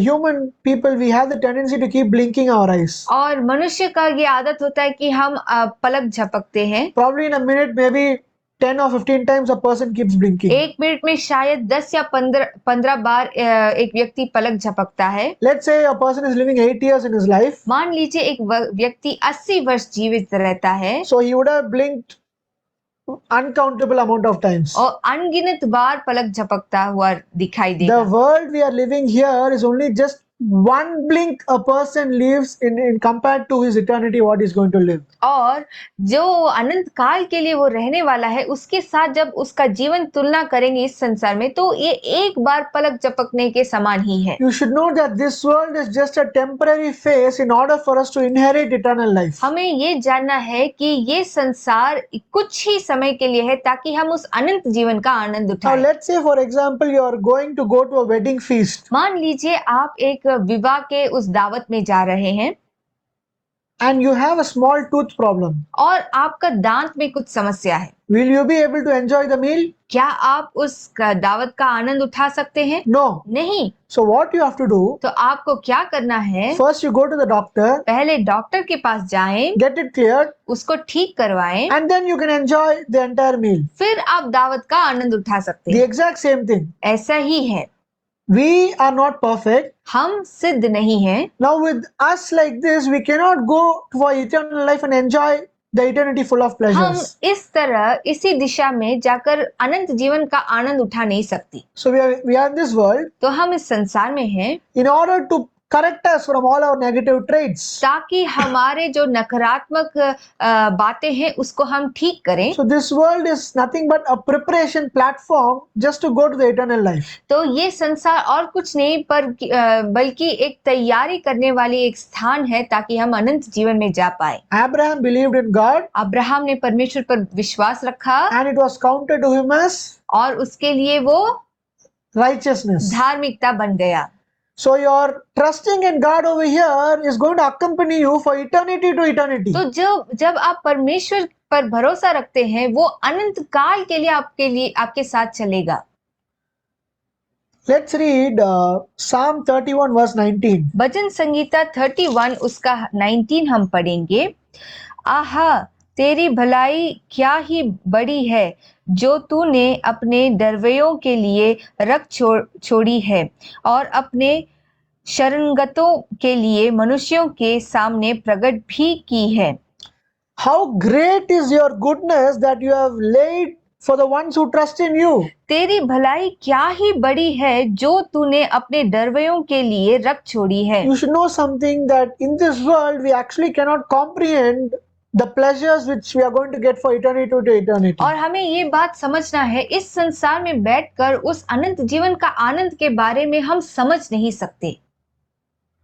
human people, we have the tendency to keep blinking our eyes. और मनुष्य का ये आदत होता है कि हम पलक झपकते हैं। Probably in a minute, maybe 10 or 15 times a person keeps blinking. एक मिनट में शायद 10 या 15 बार एक व्यक्ति पलक झपकता है। Let's say a person is living 8 years in his life, मान लीजिए एक व्यक्ति 80 वर्ष जीवित रहता है, so he would have blinked uncountable amount of times. और अनगिनत बार पलक झपकता हुआ दिखाई The देगा। world we are living here is only just one blink a person lives in compared to his eternity what he's going to live. और जो अनंत काल के लिए वो रहने वाला है, उसके साथ जब उसका जीवन तुलना करेंगे इस संसार में, तो ये एक बार पलक झपकने के समान ही है। You should know that this world is just a temporary phase in order for us to inherit eternal life. हमें ये जानना है कि ये संसार कुछ ही समय के लिए है ताकि हम उस अनंत जीवन का आनंद Now उठाएं। let's say for example you are going to go to a wedding feast मान लीजिए आप एक विवाह के उस दावत में जा रहे हैं and you have a small tooth problem. और आपका दांत में कुछ समस्या है। Will you be able to enjoy the meal? क्या आप उस दावत का आनंद उठा सकते हैं? No. नहीं। So what you have to do, तो आपको क्या करना है? first you go to the doctor, पहले डॉक्टर के पास जाएं, get it cleared, उसको ठीक करवाएं, and then you can enjoy the entire meal. फिर आप दावत का आनंद उठा सकते The हैं। exact same thing. ऐसा ही है। We are not perfect. हम सिद्ध नहीं हैं। Now with us like this, we cannot go for eternal life and enjoy the eternity full of हम pleasures. इस तरह इसी दिशा में जाकर अनंत जीवन का आनंद उठा नहीं सकती। So we are in this world तो हम इस संसार में हैं in order to correct us from all our negative traits. ताकि हमारे जो नकारात्मक बातें हैं उसको हम ठीक करें। So this world is nothing but a preparation platform just to go to the eternal life. तो ये संसार और कुछ नहीं पर बल्कि एक तैयारी करने वाली एक स्थान है ताकि हम अनंत जीवन में जा पाए। Abraham believed in God Abraham ने परमेश्वर पर विश्वास रखा and it was counted to him as और उसके लिए वो righteousness. धार्मिकता बन गया। So your trusting in God over here is going to accompany you for eternity to eternity. तो जब आप परमेश्वर पर भरोसा रखते हैं वो अनंत काल के लिए आपके साथ चलेगा। Let's read Psalm 31 verse 19. भजन संगीता 31 उसका 19 हम पढ़ेंगे। आहा, तेरी भलाई क्या ही बड़ी है जो तूने अपने डरवैयों के लिए रख छोड़ी है और अपने शरणगतों के लिए मनुष्यों के सामने प्रकट भी की है। How great is your goodness that you have laid for the ones who trust in you. तेरी भलाई क्या ही बड़ी है जो तूने अपने डरवैयों के लिए रख छोड़ी है। You should know something that in this world we actually cannot comprehend the pleasures which we are going to get for eternity to eternity. और हमें ये बात समझना है, इस संसार में बैठकर उस अनंत जीवन का आनंद के बारे में हम समझ नहीं सकते।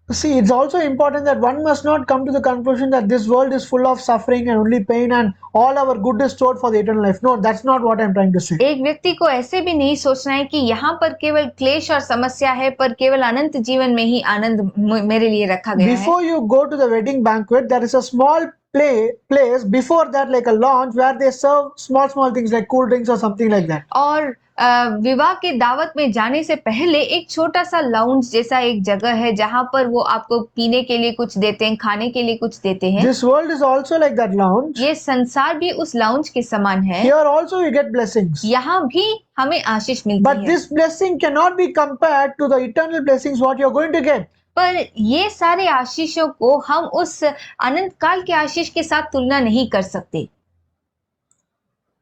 See, it's also important that one must not come to the conclusion that this world is full of suffering and only pain and all our good is stored for the eternal life. No, that's not what I'm trying to say. एक व्यक्ति को ऐसे भी नहीं सोचना है कि यहाँ पर केवल क्लेश और समस्या है, पर केवल अनंत जीवन में ही आनंद मेरे लिए रखा गया है। Before you go to the wedding banquet, there is a small place before that, like a lounge, where they serve small things like cool drinks or something like that. और विवाह के दावत में जाने से पहले एक छोटा सा लाउंज जैसा एक जगह है जहाँ पर वो आपको पीने के लिए कुछ देते हैं, खाने के लिए कुछ देते हैं। This world is also like that lounge. ये संसार भी उस लाउंज के समान है। Here also you get blessings. यहाँ भी हमें आशीष मिलती But है। this blessing cannot be compared to the eternal blessings what you are going to get. पर ये सारे आशीषों को हम उस अनंत काल के आशीष के साथ तुलना नहीं कर सकते।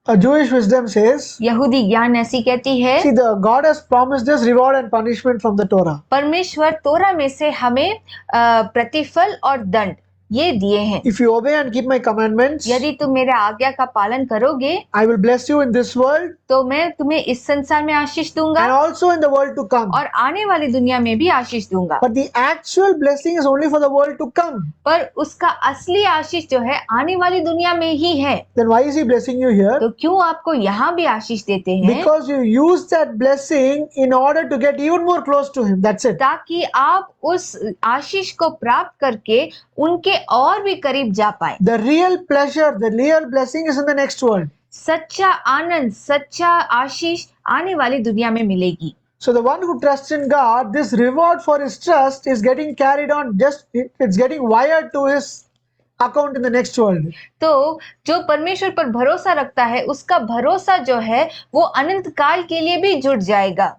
A Jewish wisdom says, यहूदी ज्ञान ऐसी कहती है, see, the God has promised us reward and punishment from the Torah. परमेश्वर तोरा में से हमें प्रतिफल और दंड ये दिए हैं। If you obey and keep my commandments, यदि तुम मेरे आज्ञा का पालन करोगे I will bless you in this world तो मैं तुम्हें इस संसार में आशीष and दूंगा also in the world to come. और आने वाली दुनिया में भी आशीष दूंगा। But the actual blessing is only for the world to come. पर उसका असली आशीष जो है आने वाली दुनिया में ही है। Then why is he blessing you here? तो क्यों आपको यहाँ भी आशीष देते हैं? Because you use that blessing in order to get even more close to him. That's it. ताकि आप उस आशीष को प्राप्त करके उनके और भी करीब जा पाए। The real pleasure, the real blessing is in the next world. सच्चा आनंद, सच्चा आशीष आने वाली दुनिया में मिलेगी। So the one who trusts in God, this reward for his trust is getting carried on, it's getting wired to his account in the next world. तो जो परमेश्वर पर भरोसा रखता है उसका भरोसा जो है वो अनंत काल के लिए भी जुड़ जाएगा।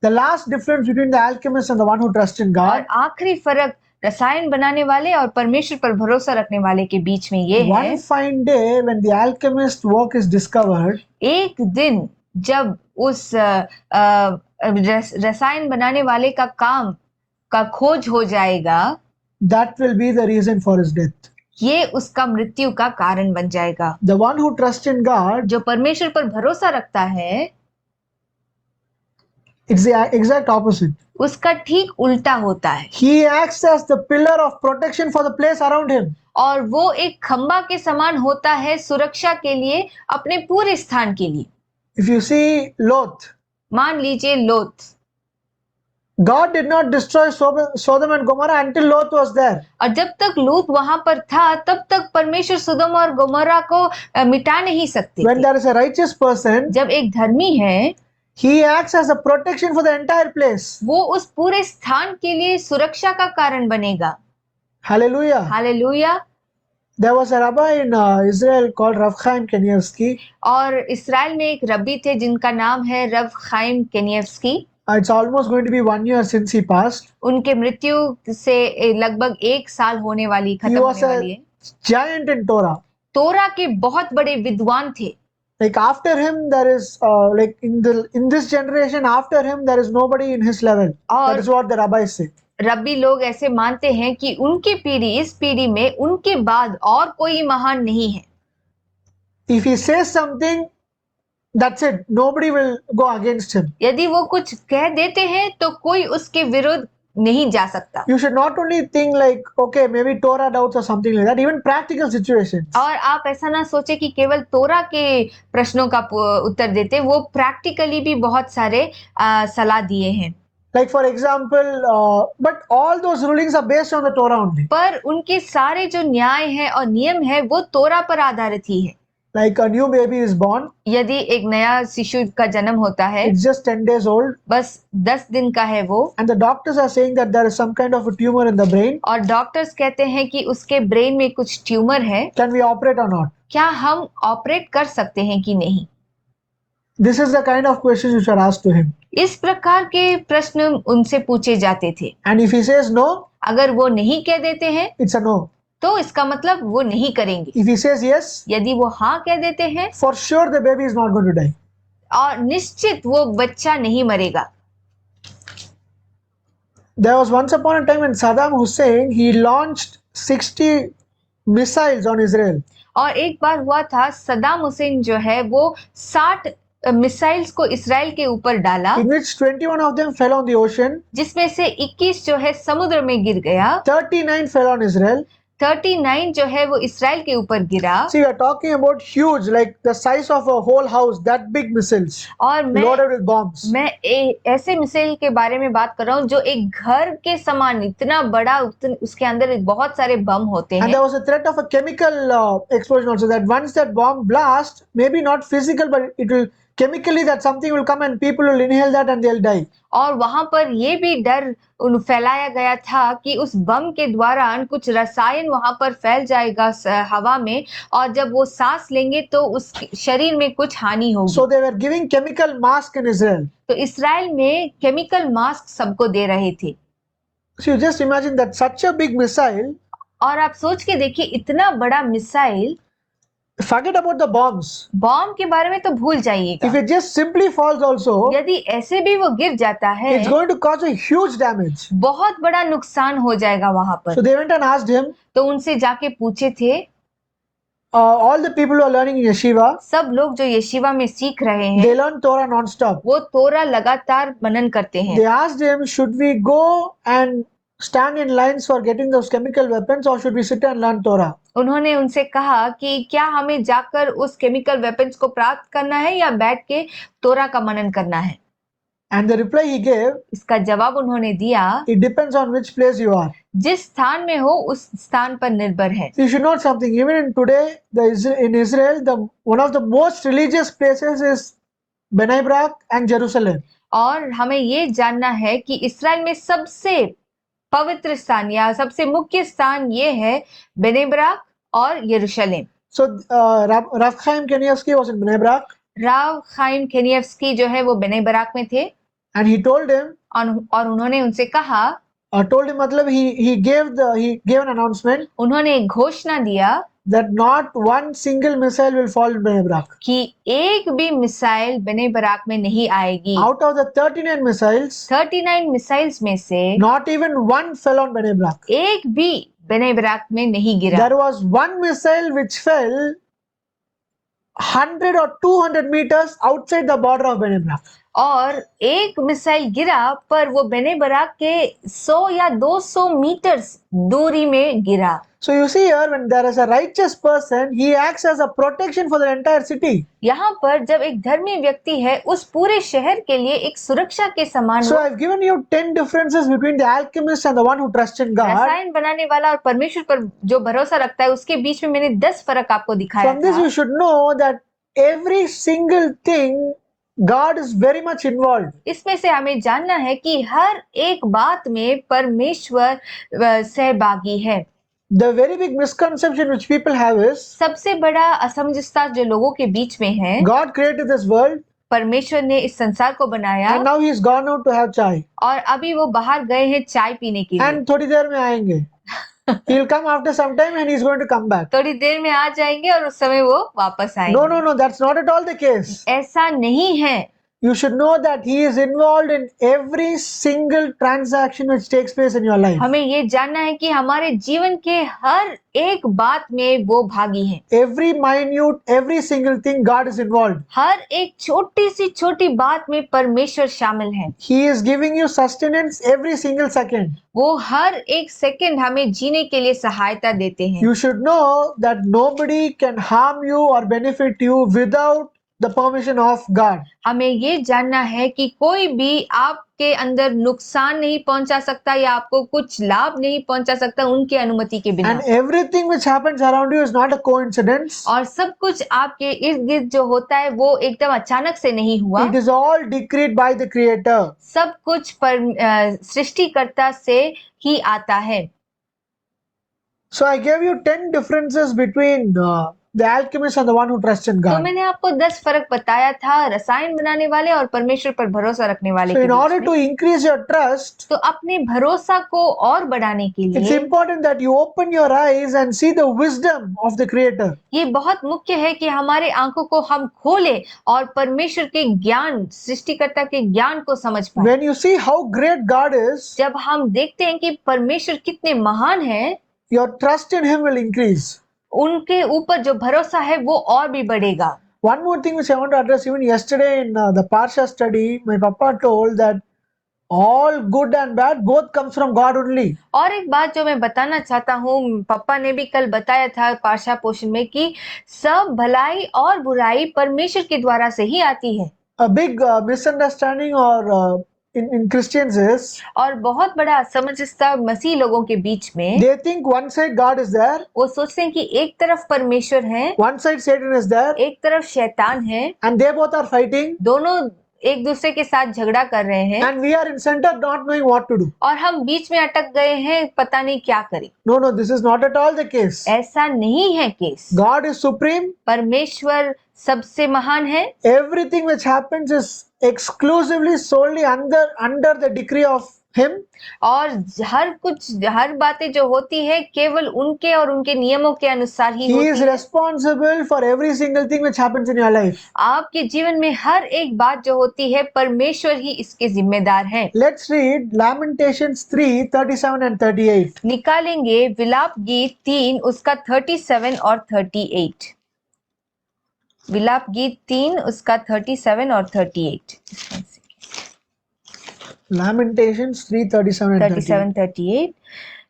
The last difference between the alchemist and the one who trusts in God, और आखिरी फर्क रसायन बनाने वाले और परमेश्वर पर भरोसा रखने वाले के बीच में ये है, one fine day when the alchemist work is discovered, एक दिन जब उस रसायन बनाने वाले का काम का खोज हो जाएगा, that will be the reason for his death. ये उसका मृत्यु का कारण बन जाएगा। The one who trusts in God, जो परमेश्वर पर भरोसा रखता है it's the exact opposite. उसका ठीक उल्टा होता है। He acts as the pillar of protection for the place around him. और वो एक खंबा के समान होता है सुरक्षा के लिए, अपने पूरे स्थान के लिए। If you see Lot, मान लीजिए लोथ, God did not destroy Sodom and Gomorrah until Lot was there. और जब तक लूत वहां पर था तब तक परमेश्वर सुदोम और गोमोरा को मिटा नहीं सकते When थे। there is a righteous person, जब एक धर्मी है he acts as a protection for the entire place. वो उस पूरे स्थान के लिए सुरक्षा का कारण बनेगा। Hallelujah. Hallelujah. There was a rabbi in Israel called Rav Chaim Kanievsky. और इस्राएल में एक रब्बी थे जिनका नाम है रव खाइम केनियवस्की। It's almost going to be 1 year since he passed. उनके मृत्यु से लगभग 1 साल होने वाली, खत्म He was होने वाली a है। giant in Torah. तोरा के बहुत बड़े विद्वान थे। Like after him, there is like in this generation after him, there is nobody in his level. That is what the rabbis say. रब्बी लोग ऐसे मानते हैं कि उनकी पीढ़ी, इस पीढ़ी में उनके बाद और कोई महान नहीं है। If he says something, that's it. Nobody will go against him. यदि वो कुछ कह देते हैं तो कोई उसके विरुद्ध नहीं जा सकता। You should not only think like, okay, maybe Torah doubts or something like that, even practical situations. और आप ऐसा ना सोचे कि केवल तोरा के प्रश्नों का उत्तर देते, वो प्रैक्टिकली भी बहुत सारे सलाह दिए हैं। Like for example, but all those rulings are based on the Torah only. पर उनके सारे जो न्याय है और नियम है वो तोरा पर आधारित ही है। Like a new baby is born, यदि एक नया शिशु का जन्म होता है, it's just 10 days old, बस 10 दिन का है वो, and the doctors are saying that there is some kind of a tumor in the brain. और डॉक्टर्स कहते हैं कि उसके ब्रेन में कुछ ट्यूमर है, Can we operate or not? क्या हम ऑपरेट कर सकते हैं कि नहीं? This is the kind of questions which are asked to him. इस प्रकार के प्रश्न उनसे पूछे जाते थे। And if he says no, अगर वो नहीं कह देते हैं it's a no. तो इसका मतलब वो नहीं करेंगे। If he says yes, यदि वो हाँ कह देते हैं for sure the baby is not going to die. और निश्चित वो बच्चा नहीं मरेगा। There was once upon a time when Saddam Hussein, he launched 60 missiles on Israel. और एक बार हुआ था, सद्दाम हुसैन जो है वो 60 मिसाइल्स को इसराइल के ऊपर डाला, In which 21 of them fell on the ocean, जिसमें से 21 जो है समुद्र में गिर गया, 39 fell on Israel. 39 जो है वो इसराइल के ऊपर गिरा। See, we are talking about huge, like the size of a whole house, that big missiles, और loaded with bombs. मैं ऐसे मिसाइल के बारे में बात कर रहा हूँ जो एक घर के समान इतना बड़ा, उसके अंदर बहुत सारे बम होते And हैं। there was a threat of a chemical explosion also, that once that bomb blasts, maybe not physical, but it will chemically, that something will come and people will inhale that and they'll die. और वहां पर ये भी डर फैलाया गया था कि उस बम के द्वारा कुछ रसायन वहां पर फैल जाएगा हवा में, और जब वो सांस लेंगे तो उस शरीर में कुछ हानि होगी। So they were giving chemical mask in Israel. तो इसराइल में केमिकल मास्क सबको दे रहे थे। So you just imagine that such a big missile, और आप सोच के देखिए इतना बड़ा missile, forget about the bombs. Bomb के बारे में तो भूल जाइएगा, If it just simply falls also, यदि ऐसे भी वो गिर जाता है it's going to cause a huge damage. बहुत बड़ा नुकसान हो जाएगा वहां So पर। they went and asked him, तो उनसे जाके पूछे थे, all the people who are learning in yeshiva, सब लोग जो यशीवा में सीख रहे they हैं learn Torah non-stop. वो तोरा लगातार मनन करते हैं। They asked him, should we go and stand in lines for getting those chemical weapons or should we sit and learn Torah? उन्होंने उनसे कहा कि क्या हमें जाकर उस केमिकल वेपन्स को प्राप्त करना है या बैठ के तोरा का मनन करना है। And the reply he gave, इसका जवाब उन्होंने दिया, it depends on which place you are. जिस स्थान में हो उस स्थान पर निर्भर है। So you should know something. Even in today, in Israel, one of the most religious places is Bnei Brak and Jerusalem. और हमें ये जानना है कि इस्राएल में सबसे पवित्र स्थान या सबसे मुख्य स्थान ये है बेने बराक और यरूशलेम। So Rav Chaim Kanievsky was in Bnei Brak, Rao खाइम केनियव्स्की जो है वो बेने बराक में थे and he told him, और उन्होंने उनसे कहा, told him मतलब he gave an announcement उन्होंने एक घोषणा दिया that not one single missile will fall in Bnei Brak. कि एक भी मिसाइल बेने बराक में नहीं आएगी। Out of the 39 missiles, 39 missiles में से not even one fell on Bnei Brak. एक भी बेने बराक में नहीं गिरा। There was one missile which fell 100 or 200 meters outside the border of Bnei Brak. और एक मिसाइल गिरा पर वो बेने बराक के 100 या 200 मीटर्स दूरी में गिरा। So you see here, when there is a righteous person, he acts as a protection for the entire city. यहाँ पर जब एक धर्मी व्यक्ति है उस पूरे शहर के लिए एक सुरक्षा के समान So I've given you 10 differences between the alchemist and the one who trusts in God. रसायन बनाने वाला और परमेश्वर पर जो भरोसा रखता है उसके बीच में मैंने 10 फर्क आपको दिखाया From this था। you should know that every single thing God is very much involved. इसमें से हमें जानना है कि हर एक बात में परमेश्वर सहभागी है। The very big misconception which people have is, सबसे बड़ा असमंजसता जो लोगों के बीच में है, God created this world परमेश्वर ने इस संसार को बनाया and now he's gone out to have chai. और अभी वो बाहर गए हैं चाय पीने के लिए। And थोड़ी देर में आएंगे. He'll come after some time and he's going to come back. थोड़ी देर में आ जाएंगे और उस समय वो वापस आएंगे। No, that's not at all the case. ऐसा नहीं है। You should know that he is involved in every single transaction which takes place in your life. हमें ये जानना है कि हमारे जीवन के हर एक बात में वो भागी हैं। Every minute, every single thing, God is involved. हर एक छोटी सी छोटी बात में परमेश्वर शामिल है। He is giving you sustenance every single second. वो हर एक सेकंड हमें जीने के लिए सहायता देते हैं। You should know that nobody can harm you or benefit you without the permission of God. हमें ये जानना है कि कोई भी आपके अंदर नुकसान नहीं पहुंचा सकता या आपको कुछ लाभ नहीं पहुंचा सकता उनकी अनुमति के बिना। And everything which happens around you is not a coincidence. और सब कुछ आपके इर्द गिर्द जो होता है वो एकदम अचानक से नहीं हुआ। It is all decreed by the Creator. सब कुछ सृष्टिकर्ता से ही आता है। So I gave you 10 differences between the alchemist and the one who trusts in तो God. मैंने आपको 10 फर्क बताया था रसायन बनाने वाले और परमेश्वर पर भरोसा रखने वाले So के in order बीच to में। increase your trust, तो अपने भरोसा को और बढ़ाने के it's लिए important that you open your eyes and see the wisdom of the Creator. ये बहुत मुख्य है कि हमारे आंखों को हम खोले और परमेश्वर के ज्ञान सृष्टिकर्ता के ज्ञान को समझ पाए। When you see how great God is, जब हम देखते हैं कि परमेश्वर कितने महान हैं, your trust in Him will increase. उनके ऊपर जो भरोसा है वो और भी बढ़ेगा। One more thing which I want to address, even yesterday in the Parsha study, my papa told that all good and bad both comes from God only. और एक बात जो मैं बताना चाहता हूँ, पापा ने भी कल बताया था पाशा पोषण में कि सब भलाई और बुराई परमेश्वर के द्वारा से ही आती है। A big misunderstanding or in Christians is, और बहुत बड़ा असमंजसता मसीह लोगों के बीच में, they think one side God is there, वो सोचते हैं कि एक तरफ परमेश्वर है, one side Satan is there, एक तरफ शैतान है, and they both are fighting, दोनों एक दूसरे के साथ झगड़ा कर रहे हैं and we are in center not knowing what to do. और हम बीच में अटक गए हैं, पता नहीं क्या करें। No, this is not at all the case. ऐसा नहीं है केस। God is supreme. परमेश्वर सबसे महान है। Everything which happens is exclusively solely under the decree of him. और हर बातें जो होती है केवल उनके और उनके नियमों के अनुसार ही He होती is है। responsible for every single thing which happens in your life. आपके जीवन में हर एक बात जो होती है परमेश्वर ही इसके जिम्मेदार हैं। Let's read Lamentations 3:37 and 38. निकालेंगे विलाप गीत 3 उसका 37 और 38। विलाप गीत 3 उसका 37 और 38। Lamentations 3:37 and 38.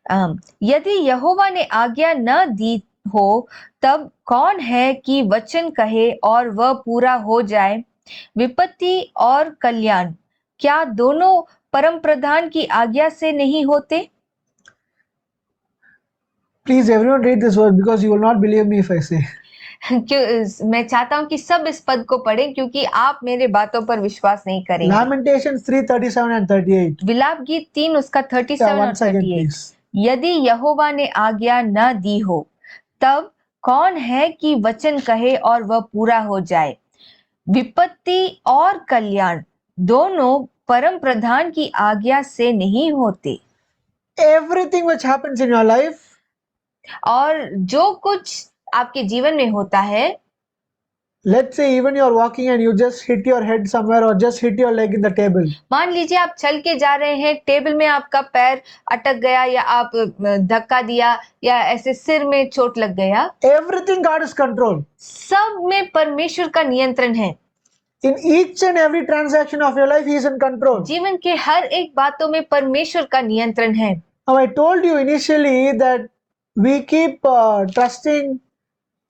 37-38। यदि यहोवा ने आज्ञा न दी हो तब कौन है कि वचन कहे और वह पूरा हो जाए। विपत्ति और कल्याण क्या दोनों परम प्रधान की आज्ञा से नहीं होते। Please everyone read this verse because you will not believe me if I say. मैं चाहता हूं कि सब इस पद को पढ़ें क्योंकि आप मेरे बातों पर विश्वास नहीं करेंगे। Lamentations 3:37 and 38. विलाप गीत 3 उसका 37 Yeah, और once again 38। please. यदि यहोवा ने आज्ञा न दी हो तब कौन है कि वचन कहे और वह पूरा हो जाए। विपत्ति और कल्याण दोनों परम प्रधान की आज्ञा से नहीं होते। Everything which happens in your life, और जो कुछ आपके जीवन में होता है, let's say even you're walking and you just hit your head somewhere or just hit your leg in the table. मान लीजिए आप चल के जा रहे हैं, टेबल में आपका पैर अटक गया या आप धक्का दिया या ऐसे सिर में चोट लग गया। Everything God is control. सब में परमेश्वर का नियंत्रण है। In each and every transaction of your life, He is in control. जीवन के हर एक बातों में परमेश्वर का नियंत्रण है। Now I told you initially that we keep trusting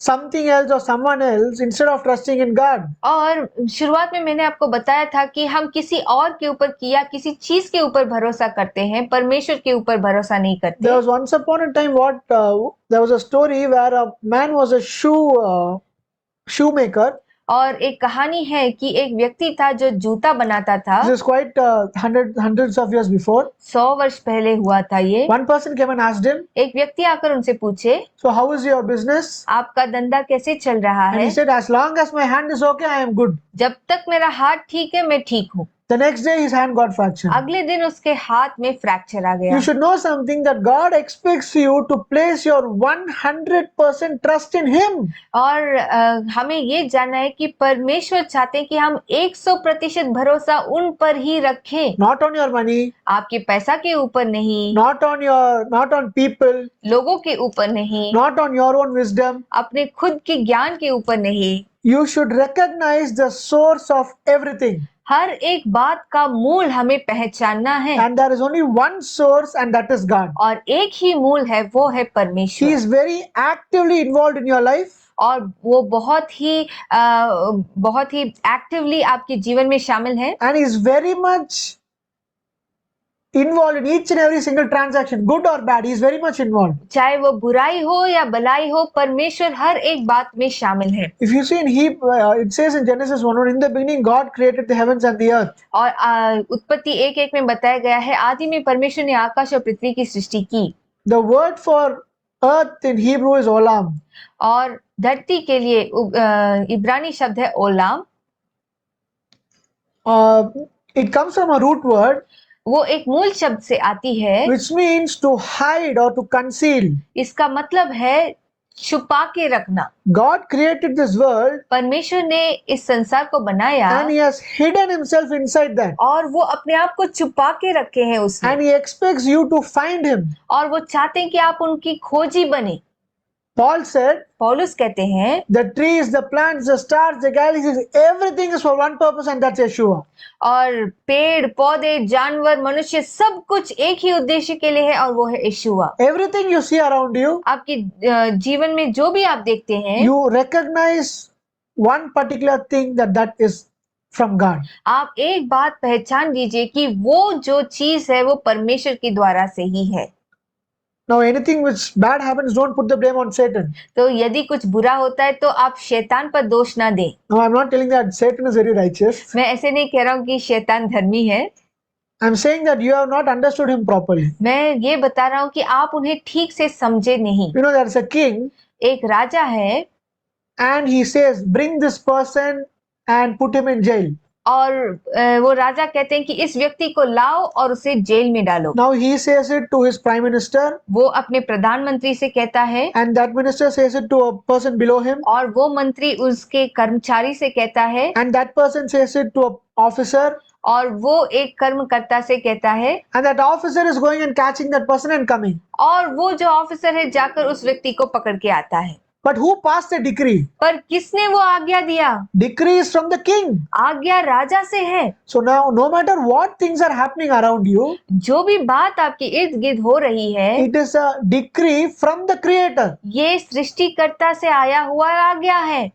something else or someone else instead of trusting in God. और शुरुआत में मैंने आपको बताया था कि हम किसी और के ऊपर या किसी चीज के ऊपर भरोसा करते हैं, परमेश्वर के ऊपर भरोसा नहीं करते। There was once upon a time there was a story where a man was a shoemaker. और एक कहानी है कि एक व्यक्ति था जो जूता बनाता था। This is quite hundreds of years before. 100 वर्ष पहले हुआ था ये। One person came and asked him, एक व्यक्ति आकर उनसे पूछे, "So how is your business?" आपका धंधा कैसे चल रहा And है। he said, "As long as my hand is okay, I am good." जब तक मेरा हाथ ठीक है मैं ठीक हूँ। The next day his hand got fractured. अगले दिन उसके हाथ में फ्रैक्चर आ गया। You should know something, that God expects you to place your 100% trust in Him. और हमें ये जानना है कि परमेश्वर चाहते हैं कि हम 100% भरोसा उन पर ही रखें। Not on your money, आपके पैसा के ऊपर नहीं, not on people, लोगों के ऊपर नहीं, not on your own wisdom. अपने खुद के ज्ञान के ऊपर नहीं। You should recognize the source of everything. हर एक बात का मूल हमें पहचानना है। And there is only one source, and that is God. और एक ही मूल है, वो है He परमेश्वर। is very actively involved in your life. और वो बहुत ही एक्टिवली आपके जीवन में शामिल है। And he is very much involved in each and every single transaction, good or bad. He is very much involved. चाहे वो बुराई हो या भलाई हो, परमेश्वर हर एक बात में शामिल है। If you see in Hebrew, it says in Genesis 1:1, in the beginning God created the heavens and the earth. और उत्पत्ति 1:1 में बताया गया है, आदि में परमेश्वर ने आकाश और पृथ्वी की सृष्टि की। The word for earth in Hebrew is olam. और धरती के लिए इब्रानी शब्द है Olam. It comes from a root word वो एक मूल शब्द से आती है, which means to hide or to conceal. इसका मतलब है छुपा के रखना। God created this world परमेश्वर ने इस संसार को बनाया and He has hidden Himself inside that. और वो अपने आप को छुपा के रखे हैं उसमें। And He expects you to find Him. और वो चाहते हैं कि आप उनकी खोजी बने। Paul said, पौलुस कहते हैं, the trees, the plants, the stars, the galaxies, everything is for one purpose, and that's Yeshua. और पेड़ पौधे जानवर मनुष्य सब कुछ एक ही उद्देश्य के लिए है और वो है यीशुआ। Everything you see around you, आपके जीवन में जो भी आप देखते हैं, you recognize one particular thing that is from God. आप एक बात पहचान लीजिए कि वो जो चीज है वो परमेश्वर के द्वारा से ही है। Now anything which bad happens, don't put the blame on Satan. तो यदि कुछ बुरा होता है तो आप शैतान पर दोष ना दें। Now I'm not telling that Satan is very righteous. मैं ऐसे नहीं कह रहा हूँ कि शैतान धर्मी है। I'm saying that you have not understood him properly. मैं ये बता रहा हूँ कि आप उन्हें ठीक से समझे नहीं। You know, there's a king एक राजा है and he says, bring this person and put him in jail. और वो राजा कहते हैं कि इस व्यक्ति को लाओ और उसे जेल में डालो। Now he says it to his prime minister, वो अपने प्रधानमंत्री से कहता है and that minister says it to a person below him, और वो मंत्री उसके कर्मचारी से कहता है and that person says it to an officer, और वो एक कर्मकर्ता से कहता है and that officer is going and catching that person and coming. और वो जो ऑफिसर है जाकर उस व्यक्ति को पकड़ के आता है। But who passed the decree? पर किसने वो आज्ञा दिया? Decree is from the king. आज्ञा राजा से है। So now, no matter what things are happening around you, जो भी बात आपके इर्द गिर्द हो रही है, it is a decree from the creator. ये सृष्टिकर्ता से आया हुआ आज्ञा है।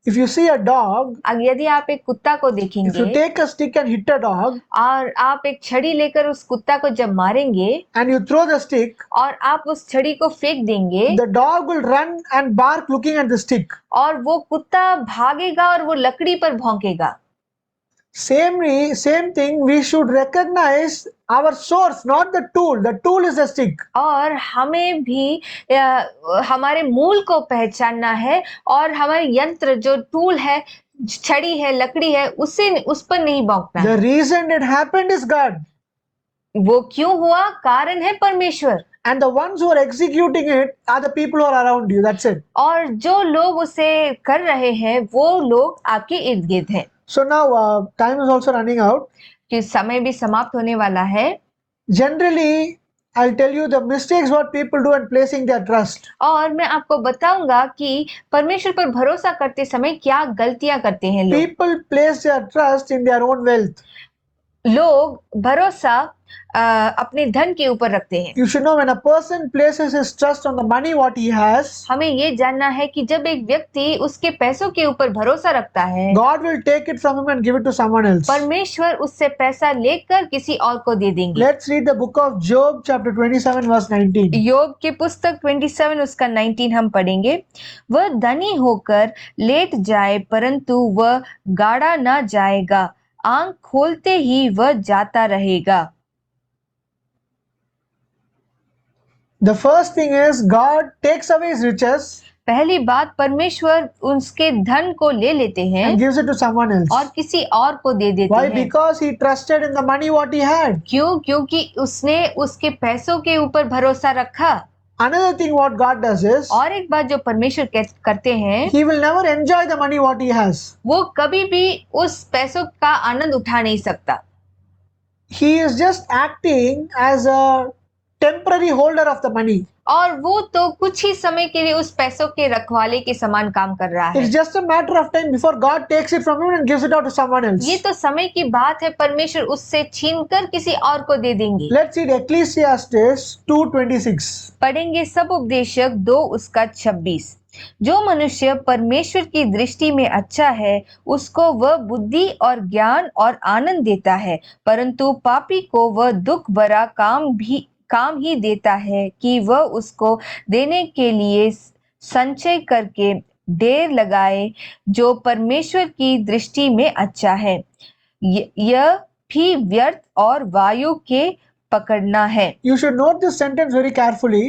If you see a dog, यदि आप एक कुत्ता को if you देखेंगे take a stick and hit a dog, और आप एक छड़ी लेकर उस कुत्ता को जब मारेंगे and you throw the stick, और आप उस छड़ी को फेंक देंगे the dog will run and bark looking at the stick. और वो कुत्ता भागेगा और वो लकड़ी पर भौंकेगा। Same thing, we should recognize our source, not the tool. The tool is the stick. और हमें भी हमारे मूल को पहचानना है और हमारे यंत्र जो टूल है, छड़ी है, लकड़ी है, उस पर नहीं भौंकना है। The reason it happened is God. वो क्यों हुआ? कारण है परमेश्वर। And the ones who are executing it are the people who are around you. That's it. और जो लोग उसे कर रहे हैं वो लोग आपके इर्द गिर्द हैं। So now time is also running out. कि समय भी समाप्त होने वाला है। Generally, I'll tell you the mistakes what people do in placing their trust. और मैं आपको बताऊंगा कि परमेश्वर पर भरोसा करते समय क्या गलतियां करते हैं लोग। People place their trust in their own wealth. लोग भरोसा अपने धन के ऊपर रखते हैं। You should know when a person places his trust on the money what he has, हमें ये जानना है कि जब एक व्यक्ति उसके पैसों के ऊपर भरोसा रखता है, God will take it from him and give it to someone else. परमेश्वर उससे पैसा लेकर किसी और को दे देंगे। Let's read the book of Job chapter 27 verse 19. योग की पुस्तक 27 उसका 19 हम पढ़ेंगे। वह धनी होकर लेट जाए परंतु वह गाड़ा ना जाएगा, आंख खोलते ही वह जाता रहेगा। The first thing is God takes away his riches पहली बात, परमेश्वर उसके धन को ले लेते हैं and gives it to someone else. और किसी और को दे देते Why? हैं। Because he trusted in the money what he had. क्यों? क्योंकि उसने उसके पैसों के ऊपर भरोसा रखा। Another thing what God does is और एक बात जो परमेश्वर करते हैं, he will never enjoy the money what he has. वो कभी भी उस पैसों का आनंद उठा नहीं सकता। He is just acting as a temporary holder of the money. और वो तो कुछ ही समय के लिए उस पैसों के रखवाले के समान काम कर रहा है। It's just a matter of time before God takes it from him and gives it out to someone else. ये तो समय की बात है, परमेश्वर उससे छीनकर किसी और को दे देंगे। Let's read Ecclesiastes 2:26. पढ़ेंगे सब उपदेशक 2 उसका 26। जो मनुष्य परमेश्वर की दृष्टि में अच्छा है उसको वह बुद्धि और ज्ञान और आनंद देता है, परंतु पापी को वह दुख भरा काम ही देता है कि वह उसको देने के लिए संचय करके ढेर लगाए जो परमेश्वर की दृष्टि में अच्छा है, यह भी व्यर्थ और वायु के पकड़ना है। You should note this sentence very carefully.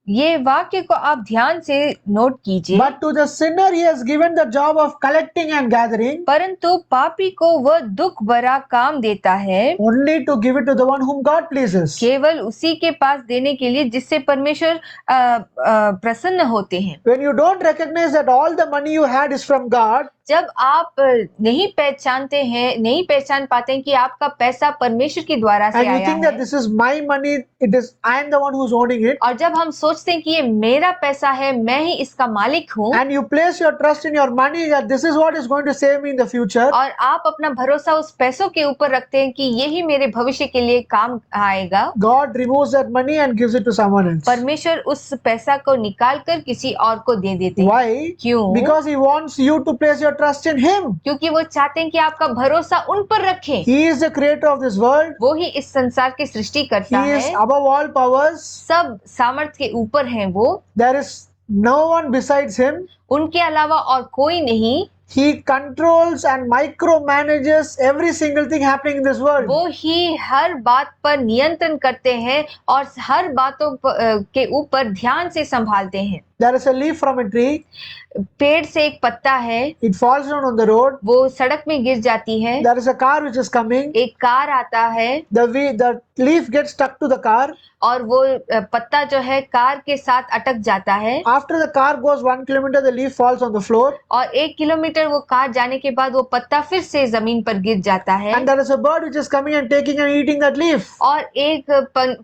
ये वाक्य को आप ध्यान से नोट कीजिए। But to the sinner he has given the job of collecting and gathering, परंतु पापी को वह दुख भरा काम देता है only to give it to the one whom God pleases. केवल उसी के पास देने के लिए जिससे परमेश्वर प्रसन्न होते हैं। When you don't recognize that all the money you had is from God, जब आप नहीं पहचान पाते हैं कि आपका पैसा परमेश्वर के द्वारा से and you आया think that है, this is my money, I am the one who's owning it, और जब हम सोचते हैं कि ये मेरा पैसा है, मैं ही इसका मालिक हूँ, and you place your trust in your money that this is what is going to save me in the future, और आप अपना भरोसा उस पैसों के ऊपर रखते हैं कि यही मेरे भविष्य के लिए काम आएगा, God removes that money and gives it to someone else. परमेश्वर उस पैसा को निकाल कर किसी और को दे देते हैं। Why? क्यों? Because he wants you to place your trust in him. क्योंकि वो चाहते हैं कि आपका भरोसा उन पर रखें। He is the creator of this world. वो ही इस संसार की सृष्टि करता He is है, above all powers. सब सामर्थ्य के ऊपर हैं वो, There is no one besides him. उनके अलावा और कोई नहीं। He controls and micromanages every single thing happening in this world. वो ही हर बात पर नियंत्रण करते हैं और हर बातों के ऊपर ध्यान से संभालते हैं। there is a leaf from a tree, पेड़ से एक पत्ता है, it falls down on the road, वो सड़क में गिर जाती है, there is a car which is coming, एक कार आता है the leaf gets stuck to the car. और वो पत्ता जो है कार के साथ अटक जाता है, After the car goes 1 kilometer, the leaf falls on the floor, और 1 किलोमीटर वो कार जाने के बाद वो पत्ता फिर से जमीन पर गिर जाता है, and there is a bird which is coming and taking and eating that leaf. और एक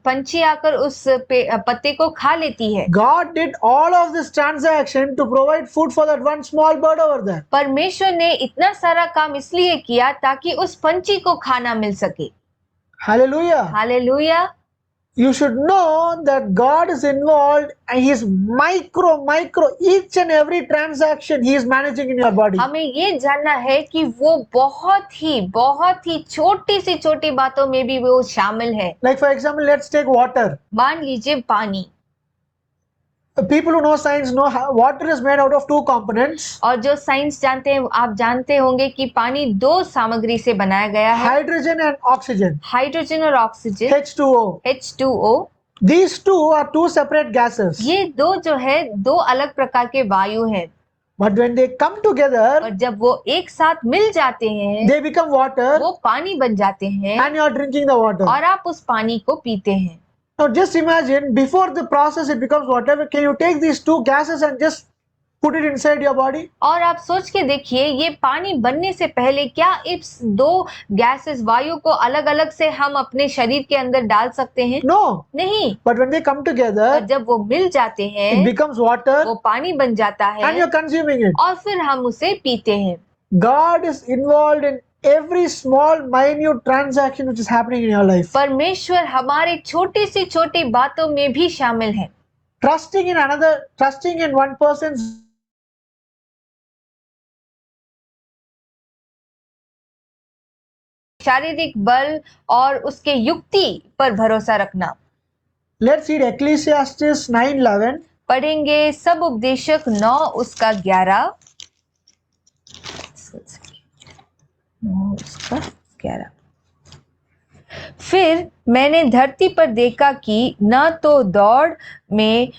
पंछी आकर उस पत्ते को खा लेती है। God did all of this transaction to provide food for that one small bird over there. परमेश्वर ने इतना सारा काम इसलिए किया ताकि उस पंछी को खाना मिल सके। Hallelujah. Hallelujah. You should know that God is involved and He is micro, each and every transaction He is managing in your body. हमें ये जानना है कि वो बहुत ही छोटी सी छोटी बातों में भी वो शामिल है। Like for example, let's take water. मान लीजिए पानी, People who know science know how water is made out of two components, और जो साइंस जानते हैं आप जानते होंगे कि पानी दो सामग्री से बनाया गया है, hydrogen and oxygen, हाइड्रोजन और oxygen, H2O. H2O। These two are two separate gases. ये दो जो है दो अलग प्रकार के वायु हैं, But when they come together, और जब वो एक साथ मिल जाते हैं they become water वो पानी बन जाते हैं, and you are drinking the water. और आप उस पानी को पीते हैं। Now just imagine, before the process it becomes water, can you take these two gases and just put it inside your body? और आप सोच के देखिए, ये पानी बनने से पहले क्या इस दो गैसेस वायु को अलग अलग से हम अपने शरीर के अंदर डाल सकते हैं? No. नहीं। But when they come और together, जब वो मिल जाते it हैं becomes water वो पानी बन जाता and है you're consuming it. और फिर हम उसे पीते हैं। God is involved in every small, minute transaction which is happening in your life. परमेश्वर हमारे छोटी सी छोटी बातों में भी शामिल है। Trusting in one person's शारीरिक बल और उसके युक्ति पर भरोसा रखना। Let's read Ecclesiastes 9:11. पढ़ेंगे सब उपदेशक 9 उसका 11। फिर मैंने धरती पर देखा कि न तो दौड़ में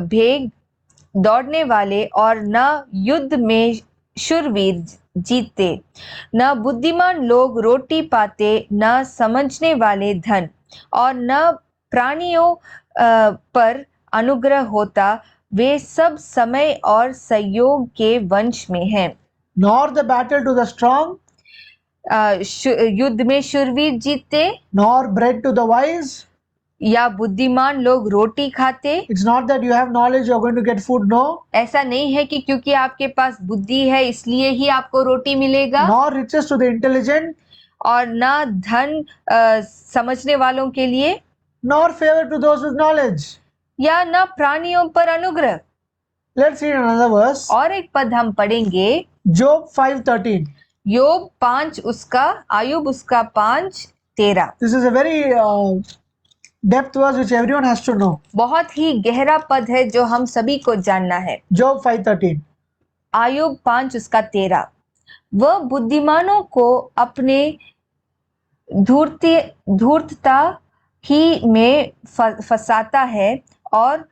भेग दौड़ने वाले और न युद्ध में शूरवीर जीतते, न बुद्धिमान लोग रोटी पाते, न समझने वाले धन, और न प्राणियों पर अनुग्रह होता। वे सब समय और संयोग के वंश में हैं। Nor the battle to the strong, युद्ध में शूरवीर जीतते, nor bread to the wise. या बुद्धिमान लोग रोटी खाते। It's not that you have knowledge, you're going to get food. No. ऐसा नहीं है कि क्योंकि आपके पास बुद्धि है इसलिए ही आपको रोटी मिलेगा। Nor riches to the intelligent, और ना धन समझने वालों के लिए, nor favor to those with knowledge. या ना प्राणियों पर अनुग्रह। Let's read another verse. और एक पद हम पढ़ेंगे, Job 5:13. योग 5 उसका, आयुब उसका 5:13। This is a very depth verse which everyone has to know. बहुत ही गहरा पद है जो हम सभी को जानना है। Job 5:13. आयुब 5 उसका 13। वह बुद्धिमानों को अपने धूर्तता ही में फंसाता है और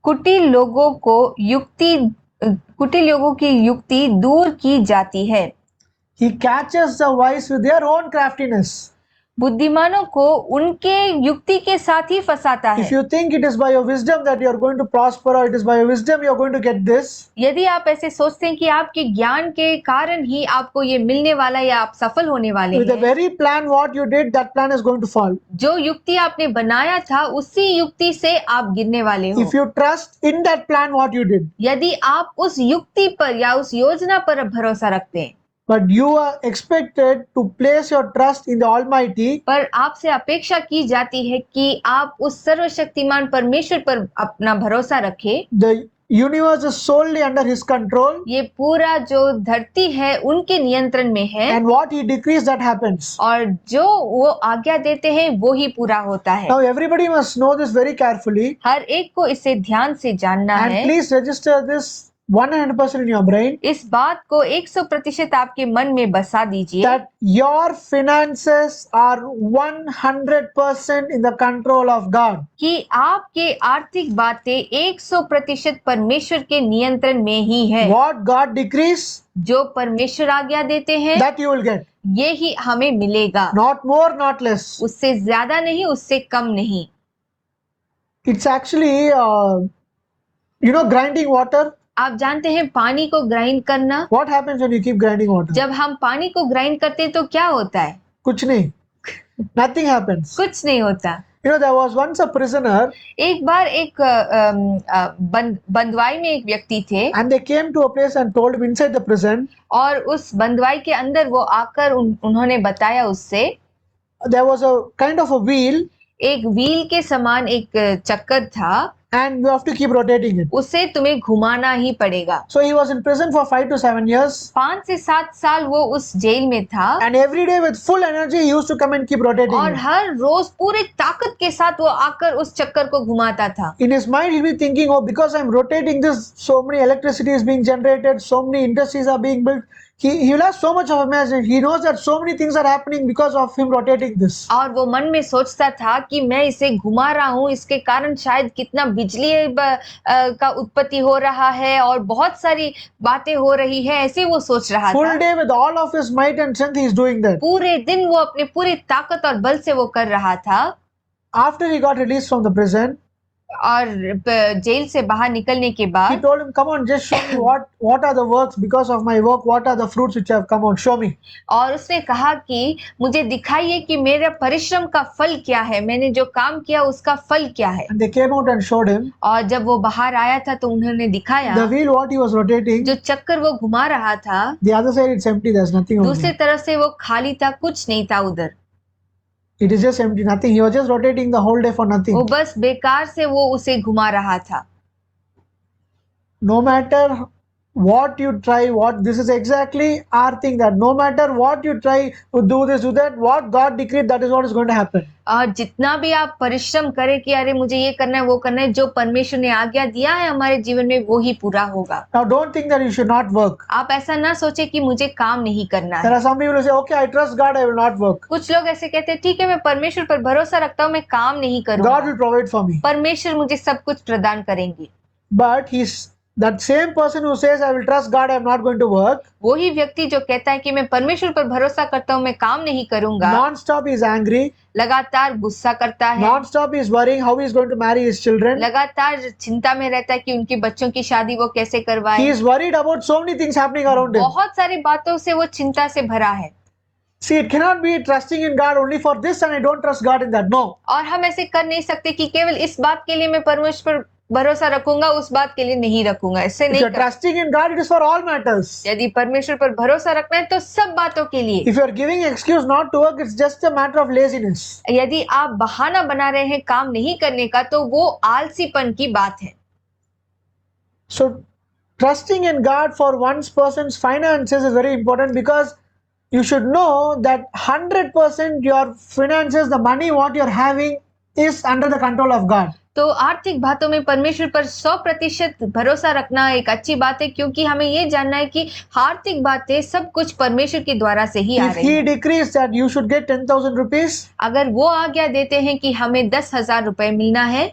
कुटिल लोगों की युक्ति दूर की जाती है। He catches the wise with their own craftiness. बुद्धिमानों को उनके युक्ति के साथ ही फंसाता है। If you think it is by your wisdom that you are going to prosper, or it is by your wisdom you are going to get this, यदि आप ऐसे सोचते हैं कि आपके ज्ञान के कारण ही आपको ये मिलने वाला या आप सफल होने वाले with the हैं, very plan what you did, that plan is going to fall. जो युक्ति आपने बनाया था उसी युक्ति से आप गिरने वाले हो। If you trust in that plan what you did, यदि आप उस युक्ति पर या उस योजना पर भरोसा रखते हैं, but you are expected to place your trust in the Almighty, पर आपसे अपेक्षा की जाती है कि आप उस सर्वशक्तिमान परमेश्वर पर अपना भरोसा रखें। the universe is solely under His control, ये पूरा जो धरती है उनके नियंत्रण में है, and what He decrees that happens. और जो वो आज्ञा देते हैं वो ही पूरा होता है। Now everybody must know this very carefully, हर एक को इसे ध्यान से जानना and है, please register this 100% in your brain इस बात को 100% आपके मन में बसा दीजिए that your finances are 100% in the control of God. कि आपके आर्थिक बातें 100% परमेश्वर के नियंत्रण में ही है। What God decrees, जो परमेश्वर आज्ञा देते हैं that you will get. ये ही हमें मिलेगा, Not more, not less. उससे ज्यादा नहीं, उससे कम नहीं। It's actually, grinding water. आप जानते हैं पानी को ग्राइंड करना, What happens when you keep grinding water? जब हम पानी को ग्राइंड करते हैं तो क्या होता है? कुछ नहीं. Nothing happens. कुछ नहीं होता। There was once a prisoner एक बार एक बंदवाई में एक व्यक्ति थे and they came to a place and told him inside the prison और उस बंदवाई के अंदर वो आकर उन्होंने बताया उससे there was a kind of a wheel एक व्हील के समान एक चक्कर था and you have to keep rotating it. उसे तुम्हें घुमाना ही पड़ेगा। So he was in prison for 5 to 7 years 5 से 7 साल वो उस जेल में था and every day with full energy he used to come and keep rotating और it. हर रोज पूरे ताकत के साथ वो आकर उस चक्कर को घुमाता था। In his mind he'll be thinking, oh, because I'm rotating this, so many electricity is being generated, so many industries are being built. He will have so much of imagination. He knows that so many things are happening because of him rotating this. और वो मन में सोचता था कि मैं इसे घुमा रहा हूँ, इसके कारण शायद कितना बिजली का उत्पत्ति हो रहा है और बहुत सारी बातें हो रही है, ऐसे वो सोच रहा Full था। day with all of his might and strength he is doing that. पूरे दिन वो अपने पूरी ताकत और बल से वो कर रहा था। After he got released from the prison, और जेल से बाहर निकलने के he बाद told him, come on, just show me what are the works because of my work, what are the fruits which have come on, show me. और उसने कहा कि मुझे दिखाइए कि मेरा परिश्रम का फल क्या है, मैंने जो काम किया उसका फल क्या है। And they came out and showed him और जब वो बाहर आया था तो उन्होंने दिखाया the wheel what he was rotating, जो चक्कर वो घुमा रहा था the other side it's empty, there's nothing over दूसरी there. तरफ से वो खाली था, कुछ नहीं था उधर। It is just empty, nothing. He was just rotating the whole day for nothing. वो बस बेकार से वो उसे घुमा रहा था। No matter what you try, this is exactly our thing, that no matter what you try to do this, do that, what God decreed, that is what is going to happen. और जितना भी आप परिश्रम करें कि अरे मुझे ये करना है वो करना है, जो परमेश्वर ने आज्ञा दिया है हमारे जीवन में वो ही पूरा होगा। Now don't think that you should not work. आप ऐसा ना सोचे कि मुझे काम नहीं करना There है। are some people who say, okay, I trust God, I will not work. कुछ लोग ऐसे कहते हैं ठीक है मैं परमेश्वर पर भरोसा रखता हूँ, मैं काम नहीं God करूंगा, will provide for me. परमेश्वर मुझे सब कुछ प्रदान करेंगे। But that same person who says, I will trust God, I am not going to work, वही व्यक्ति जो कहता है कि मैं परमेश्वर पर भरोसा करता हूँ, मैं काम नहीं करूंगा, non-stop he is angry, लगातार गुस्सा करता है, non-stop he is worrying how he is going to marry his children. लगातार चिंता में रहता है कि उनके बच्चों की शादी वो कैसे He करवाए। is worried about so many things happening around him. बहुत सारी बातों से वो चिंता से भरा है। See, it cannot be trusting in God only for this and I don't trust God in that. No. और हम ऐसे कर नहीं सकते कि केवल इस बात के लिए मैं परमेश्वर पर भरोसा रखूंगा, उस बात के लिए नहीं रखूंगा, ऐसे If नहीं you are कर। trusting in God, it is for all matters. यदि परमेश्वर पर भरोसा रखना है तो सब बातों के लिए। If you are giving excuse not to work, it's just a matter of laziness. यदि आप बहाना बना रहे हैं काम नहीं करने का तो वो आलसीपन की बात है। So, trusting in God for one person's finances is very important because you should know that 100% your finances, the money what you are having is under the control of God. तो आर्थिक बातों में परमेश्वर पर 100% भरोसा रखना एक अच्छी बात है, क्योंकि हमें ये जानना है कि आर्थिक बातें सब कुछ परमेश्वर के द्वारा से ही आ If रही He है। decrees that you should get 10,000 rupees, अगर वो आज्ञा देते हैं कि हमें 10,000 रुपए मिलना है,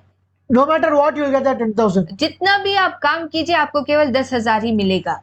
no matter what, you will get that 10,000. जितना भी आप काम कीजिए आपको केवल 10,000 ही मिलेगा।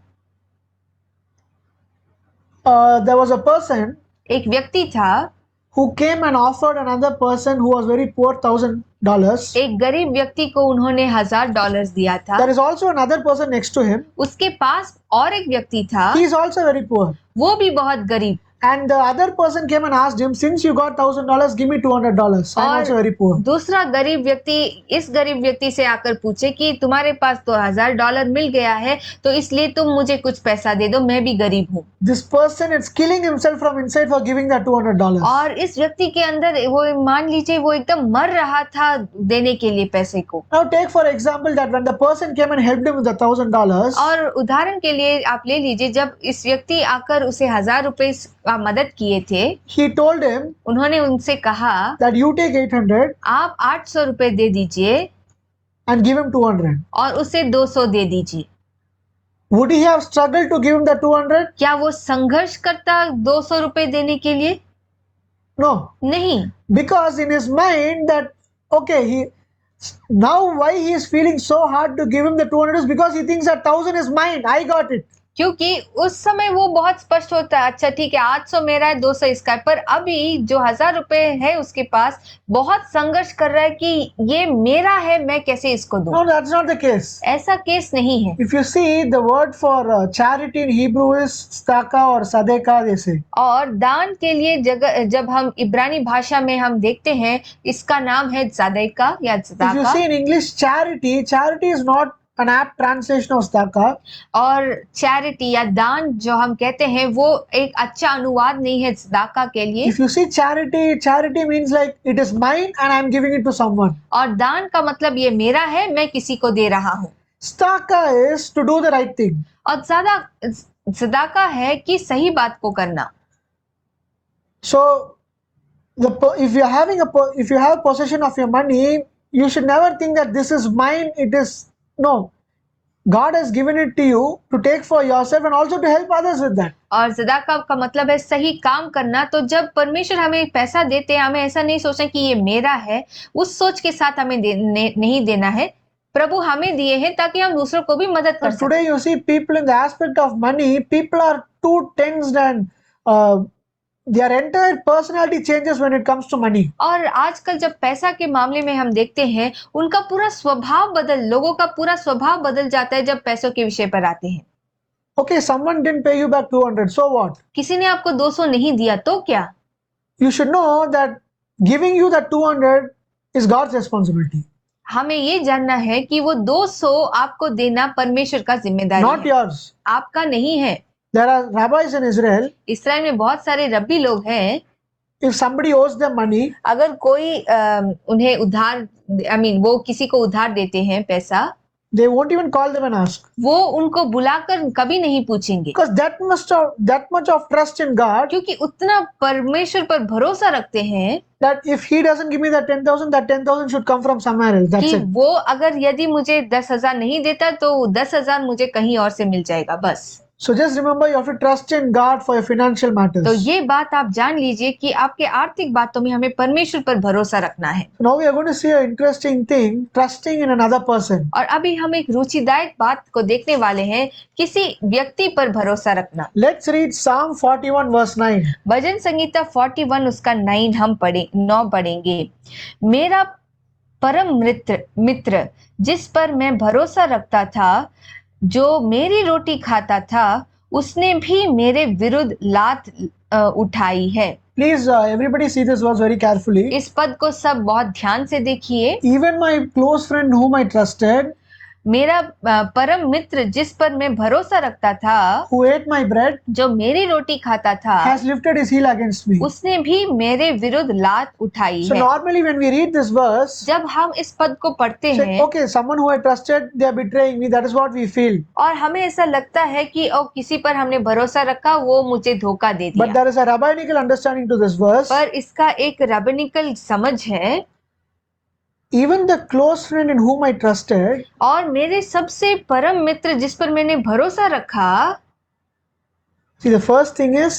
There was a person एक व्यक्ति था, who came and offered another person who was very poor $1,000. एक गरीब व्यक्ति को उन्होंने $1,000 दिया था। There is also another person next to him. उसके पास और एक व्यक्ति था, He is also very poor. वो भी बहुत गरीब। And the other person came and asked him, since you got $1,000, give me $200. I'm और also very poor. दूसरा गरीब व्यक्ति इस गरीब व्यक्ति से आकर पूछे कि तुम्हारे पास तो $1,000 मिल गया है तो इसलिए तुम मुझे कुछ पैसा दे दो, मैं भी गरीब हूँ। This person is killing himself from inside for giving that $200. और इस व्यक्ति के अंदर वो मान लीजिए वो एकदम मर रहा था देने के लिए पैसे को। Now take for example that when the person came and helped him with the $1,000, और उदाहरण के लिए आप ले लीजिए जब इस व्यक्ति आकर उसे 1,000 रुपए का मदद किए थे, he told him उन्होंने उनसे कहा that you take 800 आप 800 रुपए दे दीजिए and give him 200. और उसे 200 दे दीजिए। Would he have struggled to give him the 200? क्या वो संघर्ष करता 200 रुपए देने के लिए? No, नहीं, because in his mind that okay, now why he is feeling so hard to give him the 200 is because he thinks that 1000 is mine, I got it. क्योंकि उस समय वो बहुत स्पष्ट होता है, अच्छा ठीक है 800 मेरा है 200 इसका है, पर अभी जो 1000 रुपए है उसके पास बहुत संघर्ष कर रहा है कि ये मेरा है, मैं कैसे इसको दूं। No, that's not the case. ऐसा केस नहीं है। If you see, the word for charity in Hebrew is staka or sadeka, they say. और दान के लिए जब हम इब्रानी भाषा में हम देखते हैं, इसका नाम है ज़ादैका या If you ज़दाका। see in English, charity is not an apt translation of staka. और चैरिटी या दान जो हम कहते हैं वो एक अच्छा अनुवाद नहीं है ज़दाका के लिए। If you see charity means like it is mine and I am giving it to someone. और दान का मतलब ये मेरा है, मैं किसी को दे रहा हूँ। Staka is to do the right thing. और ज़दाका है कि सही बात को करना। So, if you have possession of your money, you should never think that this is mine. It is no. God has given it to you to take for yourself and also to help others with that. और ज़दाका का मतलब है सही काम करना। तो जब परमेश्वर हमें पैसा देते हैं, हमें ऐसा नहीं सोचना कि ये मेरा है, उस सोच के साथ हमें नहीं देना है। प्रभु हमें दिए हैं ताकि हम दूसरों को भी मदद कर But सकें। today you see people in the aspect of money, people are too tensed and their entire personality changes when it comes to money. और आजकल जब पैसा के मामले में हम देखते हैं, उनका पूरा स्वभाव लोगों का पूरा स्वभाव बदल जाता है जब पैसों के विषय पर आते हैं। Okay, someone didn't pay you back 200, so what? किसी ने आपको 200 नहीं दिया तो क्या? You should know that giving you that 200 is God's responsibility, हमें ये जानना है कि वो 200 आपको देना परमेश्वर का जिम्मेदारी not है, yours. आपका नहीं है। There are rabbis in Israel. Israel में बहुत सारे रब्बी लोग हैं। If somebody owes them money, अगर कोई उन्हें उधार वो किसी को उधार देते हैं पैसा, they won't even call them and ask, वो उनको बुलाकर कभी नहीं पूछेंगे, because that much of trust in God क्योंकि उतना परमेश्वर पर भरोसा रखते हैं that if He doesn't give me that 10,000 should come from somewhere else. That's कि it. वो अगर यदि मुझे 10,000 नहीं देता तो 10,000 मुझे कहीं और से मिल जाएगा बस। So just remember, you have to trust in God for your financial matters. तो ये बात आप जान लीजिए कि आपके आर्थिक बातों में हमें परमेश्वर पर भरोसा रखना है। So now we are going to see an interesting thing, trusting in another person. और अभी हम एक रुचिदायक बात को देखने वाले हैं, किसी व्यक्ति पर भरोसा रखना। Let's read Psalm 41 verse 9. भजन संगीता 41 उसका 9 पढ़ेंगे। मेरा परम मित्र जिस पर मैं भरोसा रखता था, जो मेरी रोटी खाता था, उसने भी मेरे विरुद्ध लात उठाई है। Please everybody see this verse very carefully. इस पद को सब बहुत ध्यान से देखिए। Even my close friend whom I trusted, मेरा परम मित्र जिस पर मैं भरोसा रखता था, who ate my bread, जो मेरी रोटी खाता था, has lifted his heel against me. उसने भी मेरे विरुद्ध लात उठाई So है। normally when we read this verse, जब हम इस पद को पढ़ते say, हैं okay, someone who I trusted, they are betraying me. That is what we feel. और हमें ऐसा लगता है कि किसी पर हमने भरोसा रखा, वो मुझे धोखा दे But दिया। there is a rabbinical understanding to this verse. पर इसका एक रबनिकल समझ है। Even the close friend in whom I trusted, और मेरे सबसे परम मित्र जिस पर मैंने भरोसा रखा, see the first thing is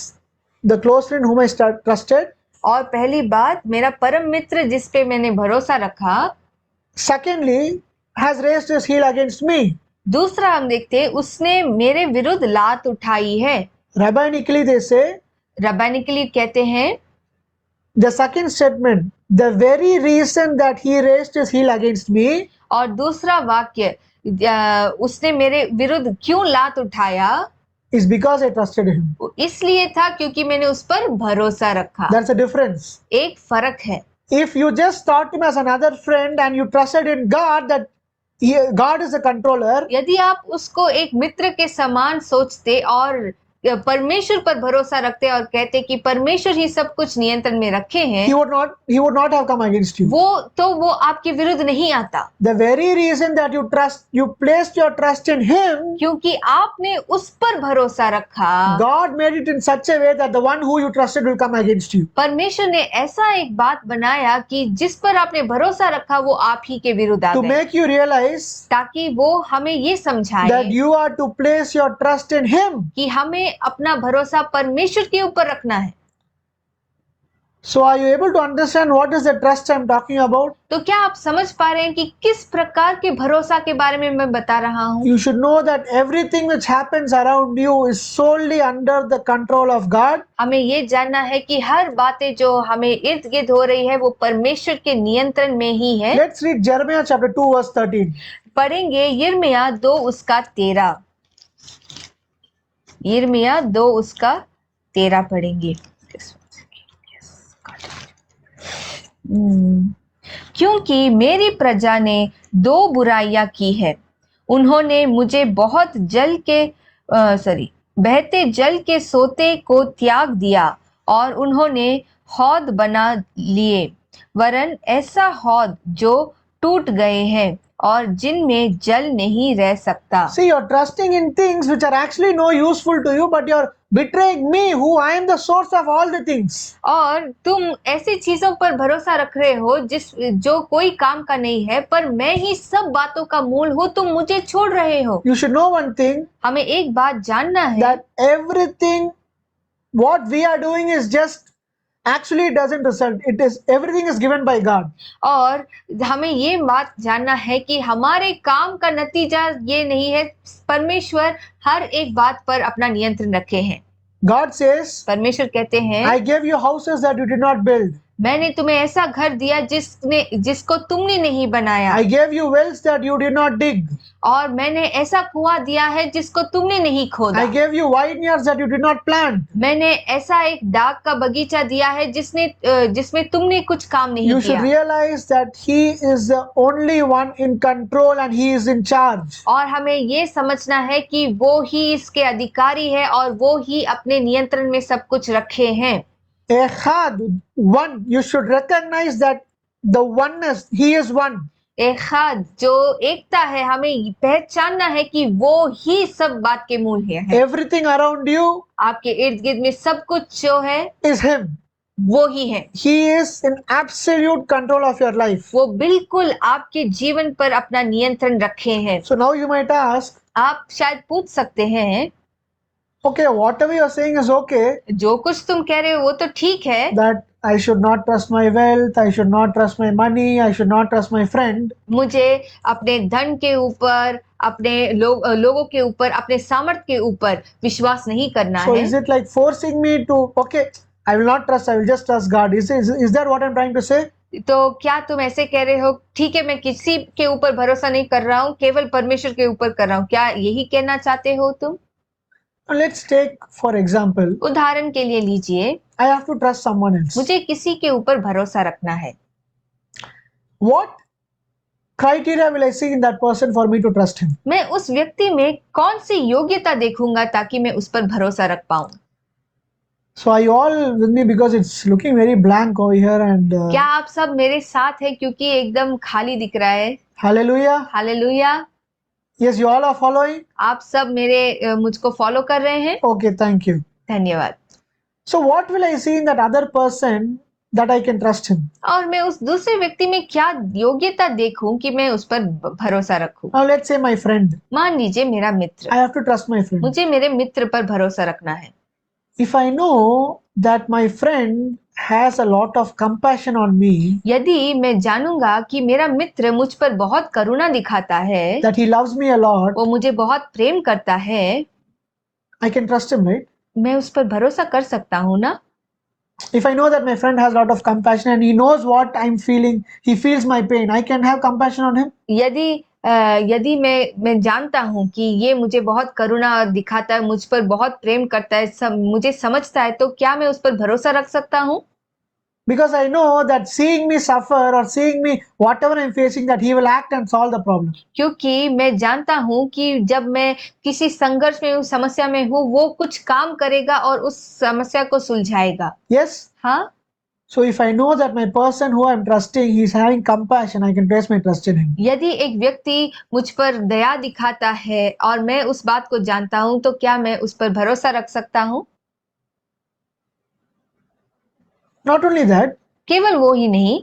the close friend whom I trusted. और पहली बात मेरा परम मित्र जिस पे मैंने भरोसा रखा, Secondly, has raised his heel against me. दूसरा हम देखते हैं उसने मेरे विरुद्ध लात उठाई है। Rabbinically they say, रबानिकली कहते हैं the second statement, the very reason that he raised his heel against me, और दूसरा वाक्य उसने मेरे विरुद्ध क्यों लात उठाया, is because I trusted him. इसलिए था क्योंकि मैंने उस पर भरोसा रखा। That's a difference. एक फर्क है। If you just thought him as another friend and you trusted in God that God is the controller, यदि आप उसको एक मित्र के समान सोचते और परमेश्वर पर भरोसा रखते और कहते कि परमेश्वर ही सब कुछ नियंत्रण में रखे हैं, he would not have come against you. वो आपके विरुद्ध नहीं आता, The very reason that you placed your trust in him, क्योंकि आपने उस पर भरोसा रखा, God made it in such a way that the one who you trusted will come against you. परमेश्वर ने ऐसा एक बात बनाया कि जिस पर आपने भरोसा रखा वो आप ही के विरुद्ध आ To गए, make you realize ताकि वो हमें ये समझाए that you are to place your trust in him. कि हमें अपना भरोसा परमेश्वर के ऊपर रखना है। So are you able to understand what is the trust I'm talking about? तो क्या आप समझ पा रहे हैं कि किस प्रकार के भरोसा के बारे में मैं बता रहा हूँ? You should know that everything which happens around you is solely under the control of God. हमें ये जानना है कि हर बातें जो हमें इर्द गिर्द हो रही है वो परमेश्वर के नियंत्रण में ही है। Let's read Jeremiah chapter 2 verse 13. पढ़ेंगे यिर्मयाह 2 उसका 13। यिर्मयाह 2 उसका 13 पढ़ेंगे। क्योंकि मेरी प्रजा ने 2 बुराइयां की है, उन्होंने मुझे बहुत बहते जल के सोते को त्याग दिया और उन्होंने हौद बना लिए, वरन ऐसा हौद जो टूट गए हैं और जिनमें जल नहीं रह सकता। See, you're trusting in things which are actually no useful to you, but you're betraying me, who I am the source of all the things. और तुम ऐसी चीजों पर भरोसा रख रहे हो जो कोई काम का नहीं है, पर मैं ही सब बातों का मूल हूँ, तुम मुझे छोड़ रहे हो। You should know one thing, हमें एक बात जानना है that everything what we are doing is just actually it doesn't result. Everything is given by God. और हमें ये बात जानना है कि हमारे काम का नतीजा ये नहीं है, परमेश्वर हर एक बात पर अपना नियंत्रण रखे हैं। God says, परमेश्वर कहते हैं, I gave you houses that you did not build. मैंने तुम्हें ऐसा घर दिया जिसको तुमने नहीं बनाया, I gave you wells that you did not dig. और मैंने ऐसा कुआं दिया है जिसको तुमने नहीं खोदा, I gave you vineyards that you did not plant. मैंने ऐसा एक दाग का बगीचा दिया है जिसमें तुमने कुछ काम नहीं You should किया। realize that He is the only one in control and He is in charge. और हमें ये समझना है कि वो ही इसके अधिकारी है और वो ही अपने नियंत्रण में सब कुछ रखे हैं। Echad, one, you should recognize that the oneness, He is one. एखाद जो एकता है, हमें पहचानना है कि वो ही सब बात के मूल है। Everything around you आपके इर्द गिर्द में सब कुछ जो है is Him. वो ही है। He is in absolute control of your life. वो बिल्कुल आपके जीवन पर अपना नियंत्रण रखे हैं। So now you might ask, आप शायद पूछ सकते हैं, okay, whatever you're saying is okay, जो कुछ तुम कह रहे हो वो तो ठीक है, that I should not trust my wealth, I should not trust my money, I should not trust my friend. मुझे अपने धन के ऊपर, अपने लोगों के ऊपर, अपने सामर्थ्य के ऊपर विश्वास नहीं करना So है। is it like forcing me to, okay, I will not trust, I will just trust God. Is that what I'm trying to say? तो क्या तुम ऐसे कह रहे हो, ठीक है मैं किसी के ऊपर भरोसा नहीं कर रहा हूँ, केवल परमेश्वर के ऊपर कर रहा हूँ, क्या यही कहना चाहते हो तुम? Let's take for example, उदाहरण के लिए लीजिए, I have to trust someone else. मुझे किसी के ऊपर भरोसा रखना है। What criteria will I see in that person for me to trust him? मैं उस व्यक्ति में कौन सी योग्यता देखूंगा ताकि मैं उस पर भरोसा रख पाऊं? So are you all with me, because it's looking very blank over here and क्या आप सब मेरे साथ हैं क्योंकि एकदम खाली दिख रहा है? hallelujah. Hallelujah. Yes, you all are following? आप सब मुझको फॉलो कर रहे हैं? Okay, thank you. धन्यवाद। So what will I see in that other person that I can trust him? और मैं उस दूसरे व्यक्ति में क्या योग्यता देखूं कि मैं उस पर भरोसा रखूं? Now let's say my friend. मान लीजिए मेरा मित्र, I have to trust my friend. मुझे मेरे मित्र पर भरोसा रखना है। If I know that my friend has a lot of compassion on me, यदि मैं जानूंगा कि मेरा मित्र मुझ पर बहुत करुणा दिखाता है, that he loves me a lot, वो मुझे बहुत प्रेम करता है, I can trust him, right? मैं उस पर भरोसा कर सकता हूँ ना? If I know that my friend has a lot of compassion and he knows what I'm feeling, he feels my pain, I can have compassion on him. यदि मैं जानता हूँ कि ये मुझे बहुत करुणा दिखाता है, मुझ पर बहुत प्रेम करता है, मुझे समझता है, तो क्या मैं उस पर भरोसा रख सकता हूँ? Because I know that seeing me suffer or seeing me whatever I'm facing, that he will act and solve the problem. क्योंकि मैं जानता हूँ कि जब मैं किसी संघर्ष में हूँ, समस्या में हूँ, वो कुछ काम करेगा और उस समस्या को सुलझाएगा। Yes? हाँ, So if I know that my person who I'm trusting, he's having compassion, I can place my trust in him. यदि एक व्यक्ति मुझ पर दया दिखाता है और मैं उस बात को जानता हूँ, तो क्या मैं उस पर भरोसा रख सकता हूँ? Not only that, केवल वो ही नहीं,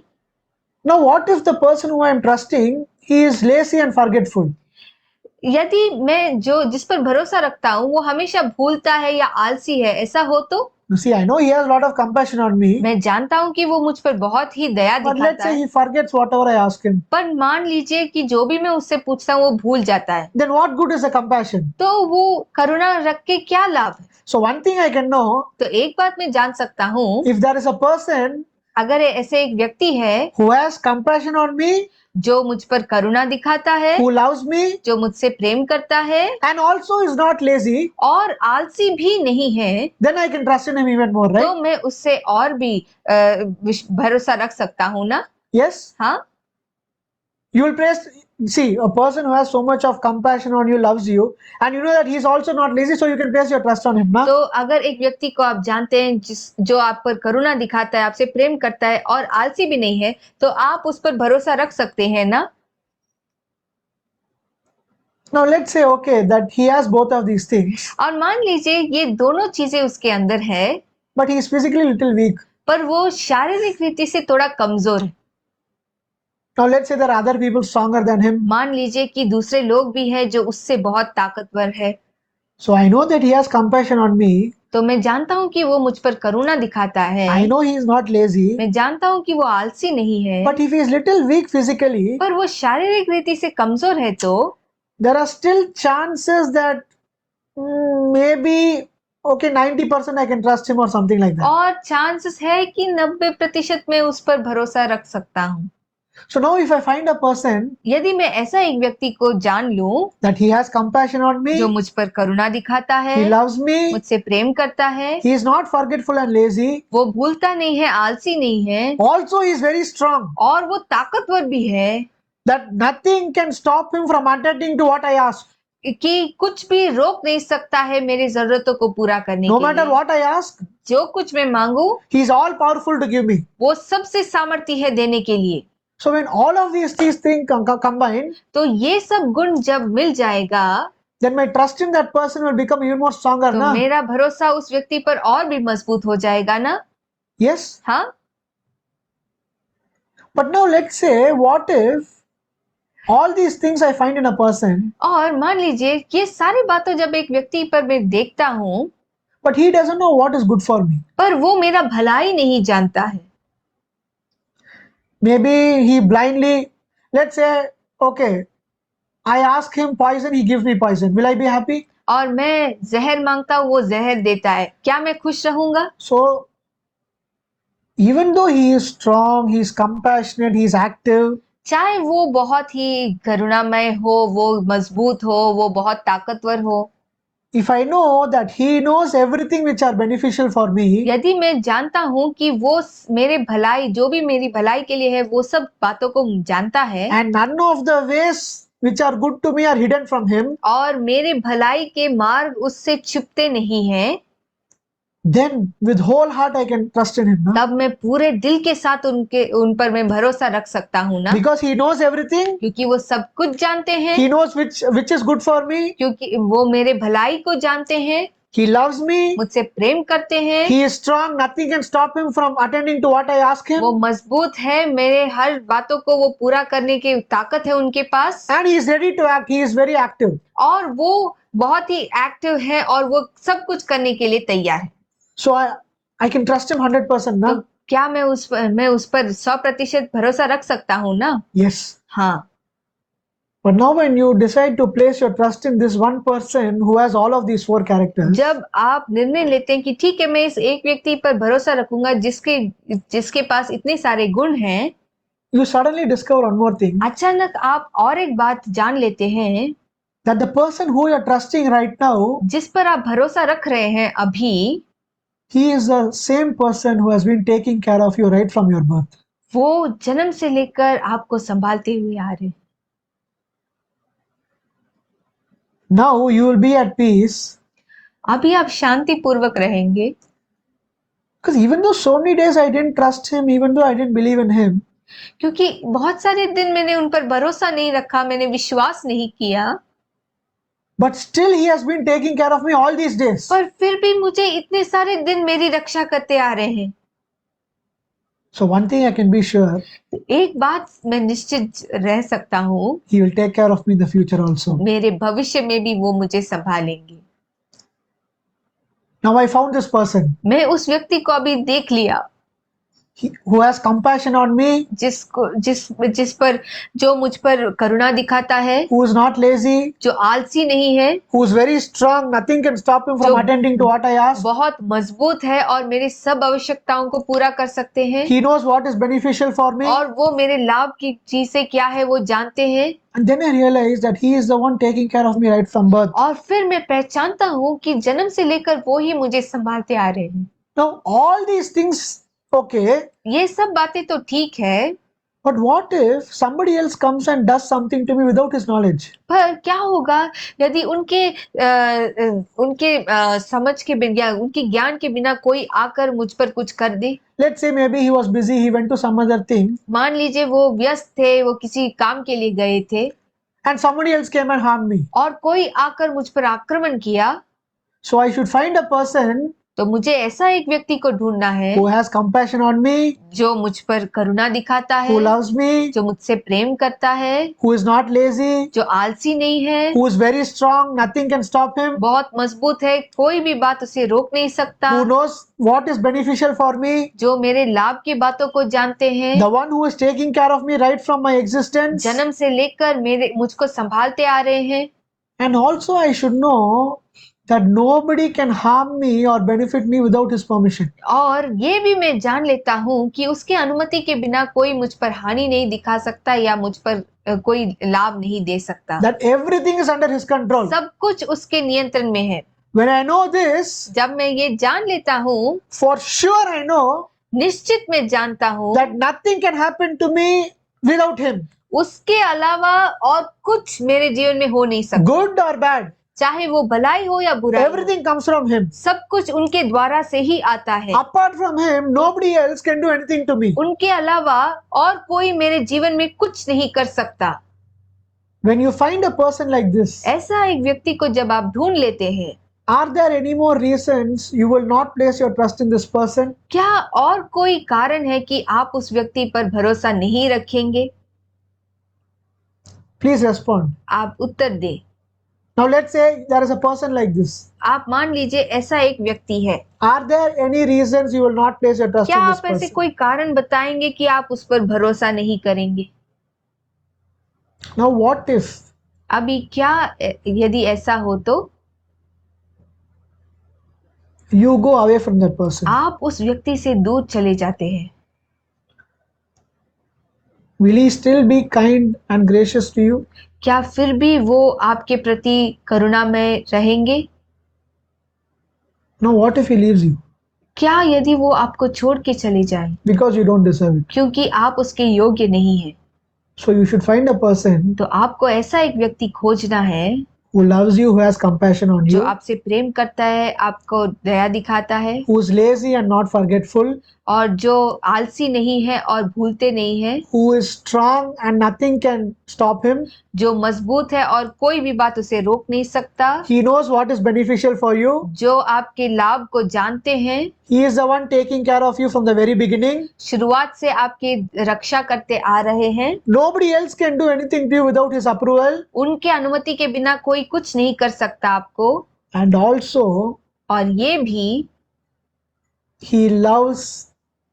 now what if the person who I'm trusting, he is lazy and forgetful? यदि मैं जिस पर भरोसा रखता हूँ वो हमेशा भूलता है या आलसी है, ऐसा हो तो? You see, I know he has a lot of compassion on me, मैं जानता हूँ कि वो मुझ पर बहुत ही दया but let's दिखाता say है, he forgets whatever I ask him. पर मान लीजिए कि जो भी मैं उससे पूछता हूँ वो भूल जाता है, Then what good is the compassion? तो वो करुणा रख के क्या लाभ है? So one thing I can know, तो एक बात मैं जान सकता हूँ, if there is a person अगर ऐसे एक व्यक्ति है who has compassion on me, जो मुझ पर करुणा दिखाता है, who loves me, जो मुझसे प्रेम करता है and also is not lazy, और आलसी भी नहीं है, then I can trust in him even more, तो right? मैं उससे और भी भरोसा रख सकता हूँ ना? Yes? हाँ, You will place, see, a person who has so much of compassion on you, loves you, and you know that he's also not lazy, so you can place your trust on him, na? तो अगर एक व्यक्ति को आप जानते हैं जो आप पर करुणा दिखाता है, आपसे प्रेम करता है और आलसी भी नहीं है, तो आप उस पर भरोसा रख सकते हैं ना? Now let's say, okay, that he has both of these things, और मान लीजिए ये दोनों चीजें उसके अंदर है, but he is physically little weak. पर वो शारीरिक रीति से थोड़ा कमजोर है। Now let's say there are other people stronger than him. मान लीजिए कि दूसरे लोग भी हैं जो उससे बहुत ताकतवर है, So I know that he has compassion on me. तो मैं जानता हूँ कि वो मुझ पर करुणा दिखाता है, I know he is not lazy. मैं जानता हूँ कि वो आलसी नहीं है, But if he is little weak physically, पर वो शारीरिक रीति से कमजोर है, तो there are still chances that maybe, okay, 90% I can trust him or something like that. और चांसेस है कि 90% में उस पर भरोसा रख सकता हूँ। So now if I find a person यदि मैं ऐसा एक व्यक्ति को जान लूं that he has compassion on me, जो मुझ पर करुणा दिखाता है, he loves me, मुझसे प्रेम करता है, he is not forgetful and lazy, वो भूलता नहीं है, आलसी नहीं है, also he is very strong, और वो ताकतवर भी है, that nothing can stop him from attending to what I ask. कि कुछ भी रोक नहीं सकता है मेरी जरूरतों को पूरा करने No के matter लिए। what I ask, जो कुछ मैं मांगू he is all powerful to give me. वो सबसे सामर्थ्य है देने के लिए। So when all of these things combine, तो ये सब गुण जब मिल जाएगा, then my trust in that person will become even more stronger, तो na? मेरा भरोसा उस व्यक्ति पर और भी मजबूत हो जाएगा ना? Yes. हाँ, But now let's say, what if all these things I find in a person, और मान लीजिए ये सारी बातें जब एक व्यक्ति पर मैं देखता हूँ, but he doesn't know what is good for me. पर वो मेरा भलाई नहीं जानता है। Maybe he blindly, let's say, okay, I ask him poison, he gives me poison. Will I be happy? और मैं जहर मांगता हूँ, वो जहर देता है, क्या मैं खुश रहूंगा? So, even though he is strong, he is compassionate, he is active, चाहे वो बहुत ही करुणामय हो, वो मजबूत हो, वो बहुत ताकतवर हो, if I know that he knows everything which are beneficial for me, यदि मैं जानता हूँ कि वो मेरे भलाई, जो भी मेरी भलाई के लिए है, वो सब बातों को जानता है, and none of the ways which are good to me are hidden from him, और मेरे भलाई के मार्ग उससे छुपते नहीं हैं, then with whole heart I can trust in him, na? तब मैं पूरे दिल के साथ उन पर मैं भरोसा रख सकता हूँ ना? Because he knows everything, क्योंकि वो सब कुछ जानते हैं, he knows which is good for me, क्योंकि वो मेरे भलाई को जानते हैं, he loves me, मुझसे प्रेम करते हैं, he is strong, nothing can stop him from attending to what I ask him, वो मजबूत है, मेरे हर बातों को वो पूरा करने की ताकत है उनके पास, and he is ready to act, he is very active. और वो बहुत ही एक्टिव है और वो सब कुछ करने के लिए तैयार है। So I can trust him 100%, तो na? क्या मैं उस पर 100% भरोसा रख सकता हूँ ना? Yes. हाँ, But now when you decide to place your trust in this one person who has all of these 4 characters, जब आप निर्णय लेते हैं कि ठीक है मैं इस एक व्यक्ति पर भरोसा रखूंगा जिसके पास इतने सारे गुण हैं, you suddenly discover one more thing, अचानक आप और एक बात जान लेते हैं, that the person who you are trusting right now, जिस पर आप भरोसा रख रहे हैं अभी, He is the same person who has been taking care of you right from your birth. वो जन्म से लेकर आपको संभालते हुए आ रहे हैं। Now you will be at peace अभी आप शांति पूर्वक रहेंगे, because even though so many days I didn't trust him, even though I didn't believe in him, क्योंकि बहुत सारे दिन मैंने उन पर भरोसा नहीं रखा, मैंने विश्वास नहीं किया, but still he has been taking care of me all these days. पर फिर भी मुझे इतने सारे दिन मेरी रक्षा करते आ रहे हैं। So one thing I can be sure, तो एक बात मैं निश्चित रह सकता हूँ, he will take care of me in the future also. मेरे भविष्य में भी वो मुझे संभालेंगे। Now I found this person मैं उस व्यक्ति को अभी देख लिया, who has compassion on me, जिस पर जो मुझ पर करुणा दिखाता है, who is not lazy, जो आलसी नहीं है, who is very strong, nothing can stop him from जो attending to what I ask. बहुत मजबूत है और मेरी सब आवश्यकताओं को पूरा कर सकते हैं, He knows what is beneficial for me. और वो मेरे लाभ की चीजें क्या है वो जानते हैं। And then I realized that he is the one taking care of me right from birth. और फिर मैं पहचानता हूँ कि जन्म से लेकर वो ही मुझे संभालते आ रहे हैं। Now all these things, okay, ये सब बातें तो ठीक है, but what if somebody else comes and does something to me without his knowledge? पर क्या होगा यदि उनके समझ के बिना, उनके ज्ञान के बिना कोई आकर मुझ पर कुछ कर दे। Let's say maybe he was busy, he went to some other thing, मान लीजिए वो व्यस्त थे, वो किसी काम के लिए गए थे, and somebody else came and harmed me. और कोई आकर मुझ पर आक्रमण किया, So I should find a person तो मुझे ऐसा एक व्यक्ति को ढूंढना है who has compassion on me, जो मुझ पर करुणा दिखाता who है, loves me, जो मुझसे प्रेम करता है, who is not lazy, जो आलसी नहीं है, who is very strong, nothing can stop him, बहुत मजबूत है, कोई भी बात उसे रोक नहीं सकता, who knows what is beneficial for me, जो मेरे लाभ की बातों को जानते हैं, the one who is taking care of me right from my existence. जन्म से लेकर मुझको संभालते आ रहे हैं। And also I should know that nobody can harm me or benefit me without his permission. और ये भी मैं जान लेता हूँ कि उसके अनुमति के बिना कोई मुझ पर हानि नहीं दिखा सकता या मुझ पर कोई लाभ नहीं दे सकता। That everything is under his control. सब कुछ उसके नियंत्रण में है। When I know this, जब मैं ये जान लेता हूँ, for sure I know निश्चित मैं जानता हूँ that nothing can happen to me without him. उसके अलावा और कुछ मेरे जीवन में हो नहीं सकता, Good or bad, चाहे वो भलाई हो या बुराई हो, everything comes from him. सब कुछ उनके द्वारा से ही आता है। Apart from him, nobody else can do anything to me. उनके अलावा और कोई मेरे जीवन में कुछ नहीं कर सकता। When you find a person like this, ऐसा एक व्यक्ति को जब आप ढूंढ लेते हैं, are there any more reasons you will not place your trust in this person? क्या और कोई कारण है कि आप उस व्यक्ति पर भरोसा नहीं रखेंगे? Please respond. आप उत्तर दें। Now let's say there is a person like this. आप मान लीजिए ऐसा एक व्यक्ति है, Are there any reasons you will not place your trust क्या in this आप ऐसे person? कोई कारण बताएंगे कि आप उस पर भरोसा नहीं करेंगे? Now what if अभी क्या यदि ऐसा हो तो you go away from that person? आप उस व्यक्ति से दूर चले जाते हैं, Will he still be kind and gracious to you? क्या फिर भी वो आपके प्रति करुणामय रहेंगे? Now what if he leaves you क्या यदि वो आपको छोड़ के चले जाएं because you don't deserve it? क्योंकि आप उसके योग्य नहीं हैं? So you should find a person तो आपको ऐसा एक व्यक्ति खोजना है who loves you, who has compassion on जो you, आपसे प्रेम करता है, आपको दया दिखाता है, who is lazy and not forgetful, और जो आलसी नहीं है और भूलते नहीं है, who is strong and nothing can stop him. जो मजबूत है और कोई भी बात उसे रोक नहीं सकता, He knows what is beneficial for you. जो आपके लाभ को जानते हैं, He is the one taking care of you from the very beginning. शुरुआत से आपकी रक्षा करते आ रहे हैं, Nobody else can do anything to you without his approval. उनके अनुमति के बिना कोई कुछ नहीं कर सकता आपको। And also, और ये भी he loves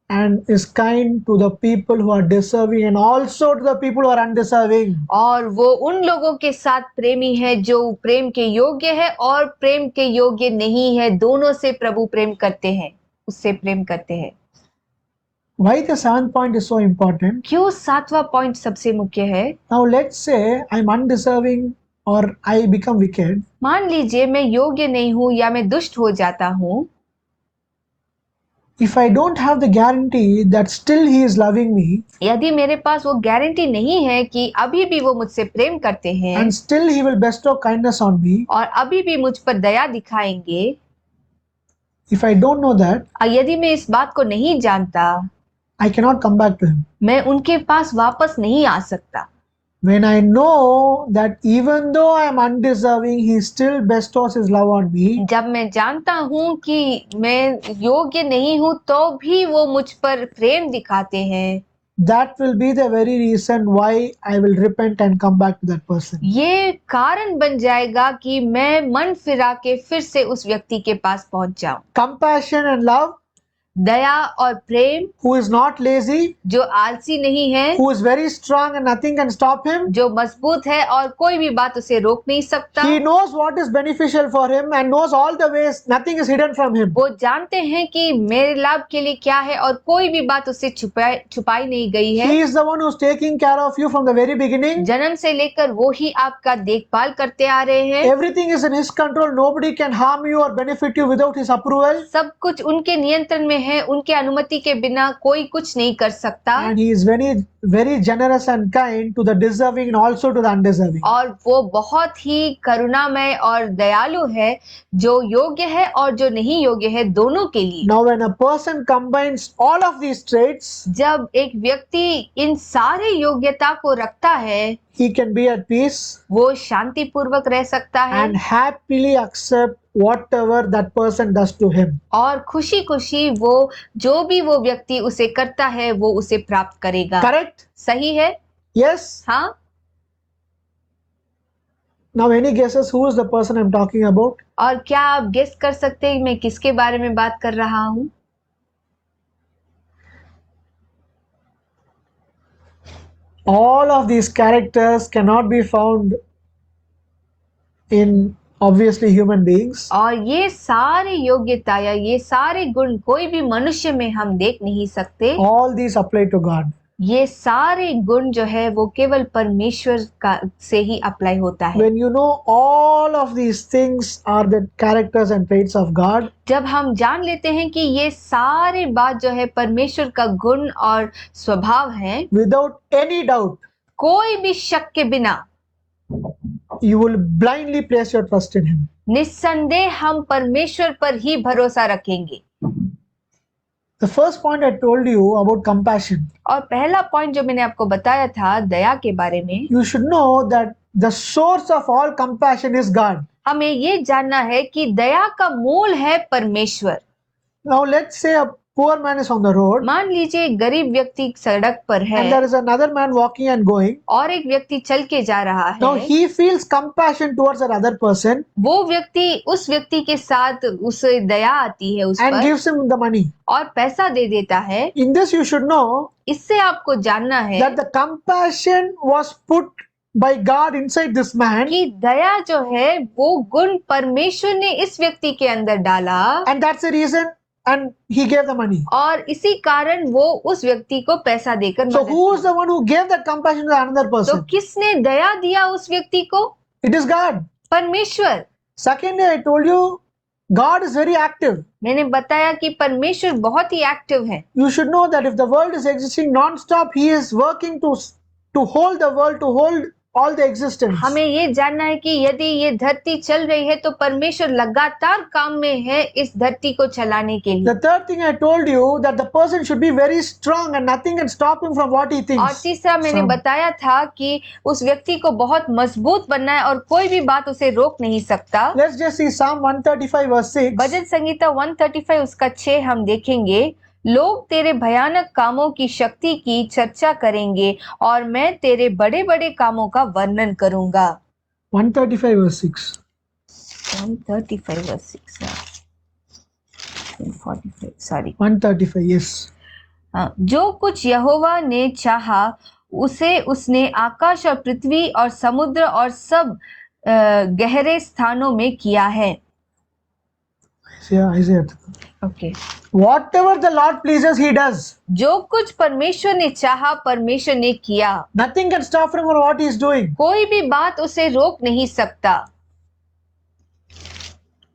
and is kind to the people who are deserving and also to the people who are undeserving. और वो उन लोगों के साथ प्रेमी है जो प्रेम के योग्य है और प्रेम के योग्य नहीं है, दोनों से प्रभु प्रेम करते हैं, उससे प्रेम करते हैं। Why the seventh point is so important? क्यों सातवां पॉइंट सबसे मुख्य है? Now let's say I'm undeserving or I become wicked. मान लीजिए मैं योग्य नहीं हूं या मैं दुष्ट हो जाता हूं, if I don't have the guarantee that still He is loving me यदि मेरे पास वो गारंटी नहीं है कि अभी भी वो मुझसे प्रेम करते हैं and still He will bestow kindness on me, और अभी भी मुझ पर दया दिखाएंगे, if I don't know that, और यदि मैं इस बात को नहीं जानता, I cannot come back to Him. मैं उनके पास वापस नहीं आ सकता। When I know that even though I am undeserving, He still bestows His love on me, जब मैं जानता हूँ कि मैं योग्य नहीं हूँ तो भी वो मुझ पर प्रेम दिखाते हैं, that will be the very reason why I will repent and come back to that person. ये कारण बन जाएगा कि मैं मन फिरा के फिर से उस व्यक्ति के पास पहुंच जाऊं। Compassion and love, दया और प्रेम, who is not lazy, जो आलसी नहीं है, who is very strong and nothing can stop him. जो मजबूत है और कोई भी बात उसे रोक नहीं सकता। He knows what is beneficial for him and knows all the ways, nothing is hidden from him. वो जानते हैं कि मेरे लाभ के लिए क्या है और कोई भी बात उससे छुपाई नहीं गई है। He is the one who is taking care of you from the very beginning. जन्म से लेकर वो ही आपका देखभाल करते आ रहे हैं। Everything is in His control. Nobody can harm you or benefit you without His approval. सब कुछ उनके नियंत्रण में है, उनके अनुमति के बिना कोई कुछ नहीं कर सकता। And He is very, very generous and kind to the deserving and also to the undeserving. और वो बहुत ही करुणामय और दयालु है, जो योग्य है और जो नहीं योग्य है, दोनों के लिए। Now, when a person combines all of these traits, जब एक व्यक्ति इन सारे योग्यता को रखता है, he can be at peace वो शांति पूर्वक रह सकता है and happily accept whatever that person does to him. और खुशी खुशी वो जो भी वो व्यक्ति उसे करता है वो उसे प्राप्त करेगा। Correct? सही है? Yes? हाँ। Now, any guesses who is the person I'm talking about? और क्या आप गेस कर सकते हैं मैं किसके बारे में बात कर रहा हूँ? All of these characters cannot be found in obviously human beings. और ये सारी योग्यता या ये सारे गुण कोई भी मनुष्य में हम देख नहीं सकते। All these apply to God. ये सारे गुण जो है वो केवल परमेश्वर का से ही अप्लाई होता है। When you know all of these things are the characters and traits of God, जब हम जान लेते हैं कि ये सारे बात जो है परमेश्वर का गुण और स्वभाव है, without any doubt, कोई भी शक के बिना you will blindly place your trust in Him. निस्संदेह हम परमेश्वर पर ही भरोसा रखेंगे। The first point I told you about compassion, और पहला पॉइंट जो मैंने आपको बताया था दया के बारे में, you should know that the source of all compassion is God. हमें ये जानना है कि दया का मूल है परमेश्वर। Now let's say a poor man is on the road मान लीजिए गरीब व्यक्ति सड़क पर है and there is another man walking and going. और एक व्यक्ति चल के जा रहा Now है। he feels compassion towards that other person वो व्यक्ति उस व्यक्ति के साथ उसे दया आती है उस and पर gives him the money. और पैसा दे देता है। In this you should know इससे आपको जानना है that the compassion was put by God inside this man कि दया जो है वो गुण परमेश्वर ने इस व्यक्ति के अंदर डाला and that's the reason and he gave the money. और इसी कारण वो उस व्यक्ति को पैसा देकर So मदद who की। is the one who gave that compassion to another तो person? किसने दया दिया उस व्यक्ति को? It is God. परमेश्वर। Secondly, I told you God is very active. मैंने बताया कि परमेश्वर बहुत ही एक्टिव है। You should know that if the world is existing non-stop, He is working to hold the world, to hold all the existence. हमें ये जानना है कि यदि ये धरती चल रही है तो परमेश्वर लगातार काम में है इस धरती को चलाने के लिए। The third thing I told you that the person should be very strong and nothing can stop him from what he और thinks. तीसरा मैंने So, बताया था कि उस व्यक्ति को बहुत मजबूत बनना है और कोई भी बात उसे रोक नहीं सकता। let's just see Psalm 135 verse 6. भजन संगीता 135 उसका 6 हम देखेंगे। लोग तेरे भयानक कामों की शक्ति की चर्चा करेंगे और मैं तेरे बड़े बड़े कामों का वर्णन करूंगा। 135 verse 6. 135 verse 6 145 sorry 135, yes. जो कुछ यहोवा ने चाहा उसे उसने आकाश और पृथ्वी और समुद्र और सब गहरे स्थानों में किया है। Isaiah. Okay. Whatever the Lord pleases, He does. जो कुछ परमेश्वर ने चाहा परमेश्वर ने किया। Nothing can stop him from what he is doing. कोई भी बात उसे रोक नहीं सकता।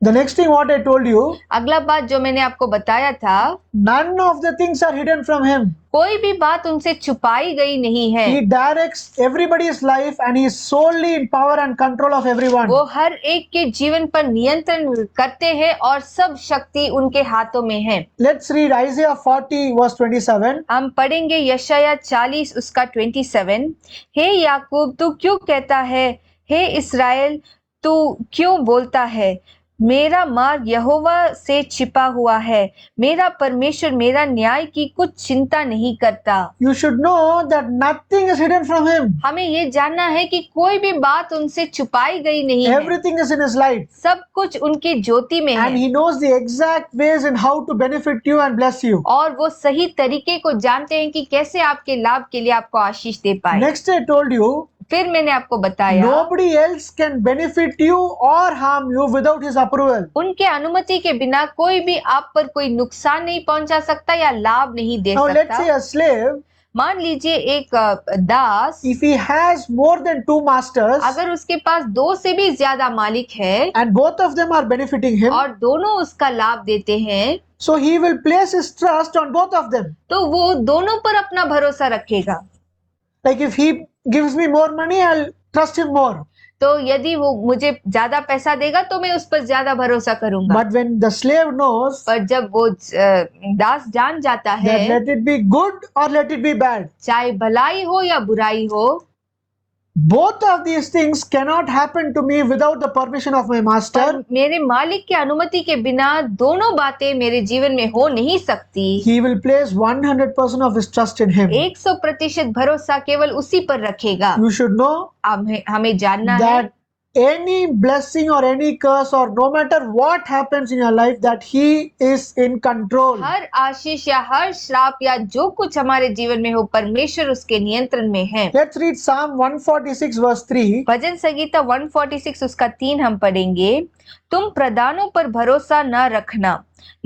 The next thing what I told you, अगला बात जो मैंने आपको बताया था, none of the things are hidden from him. कोई भी बात उनसे छुपाई गई नहीं है। He directs everybody's life and he is solely in power and control of everyone. वो हर एक के जीवन पर नियंत्रण करते हैं और सब शक्ति उनके हाथों में है। Let's read Isaiah 40 verse 27. हम पढ़ेंगे यशायाह 40 उसका 27। हे याकूब तू क्यों कहता है, हे इस्राएल तू क्यों बोलता है, मेरा मार्ग यहोवा से छिपा हुआ है, मेरा परमेश्वर मेरा न्याय की कुछ चिंता नहीं करता। You should know that nothing is hidden from him. हमें ये जानना है कि कोई भी बात उनसे छुपाई गई नहीं है। Everything is in his light. सब कुछ उनकी ज्योति में And है he knows the exact ways in how to benefit you and bless you. और वो सही तरीके को जानते हैं कि कैसे आपके लाभ के लिए आपको आशीष दे पाए। Next I told you, फिर मैंने आपको बताया nobody else can benefit you or harm you without his approval. उनके अनुमति के बिना कोई भी आप पर कोई नुकसान नहीं पहुंचा सकता या लाभ नहीं दे Now let's say सकता। a slave, मान लीजिए एक दास, if he has more than two masters अगर उसके पास 2 से भी ज्यादा मालिक है and both of them are benefiting him, और दोनों उसका लाभ देते हैं, so he will place his trust on both of them. तो वो दोनों पर अपना भरोसा रखेगा। Like if he gives me more money, I'll trust him more. तो यदि वो मुझे ज्यादा पैसा देगा तो मैं उस पर ज्यादा भरोसा करूंगा। But when the slave knows पर जब वो दास जान जाता that है, let it be good or let it be bad, चाहे भलाई हो या बुराई हो, both of these things cannot happen to me without the permission of my master. पर मेरे मालिक की अनुमति के बिना दोनों बातें मेरे जीवन में हो नहीं सकती। He will place 100% of his trust in him. 100% भरोसा केवल उसी पर रखेगा। You should know हमें जानना है that any blessing or any curse or no matter what happens in your life, that he is in control. हर आशीष या हर श्राप या जो कुछ हमारे जीवन में हो, परमेश्वर उसके नियंत्रण में है। Let's read Psalm 146 verse 3. भजन संगीता 146 उसका 3 हम पढ़ेंगे। तुम प्रधानों पर भरोसा न रखना,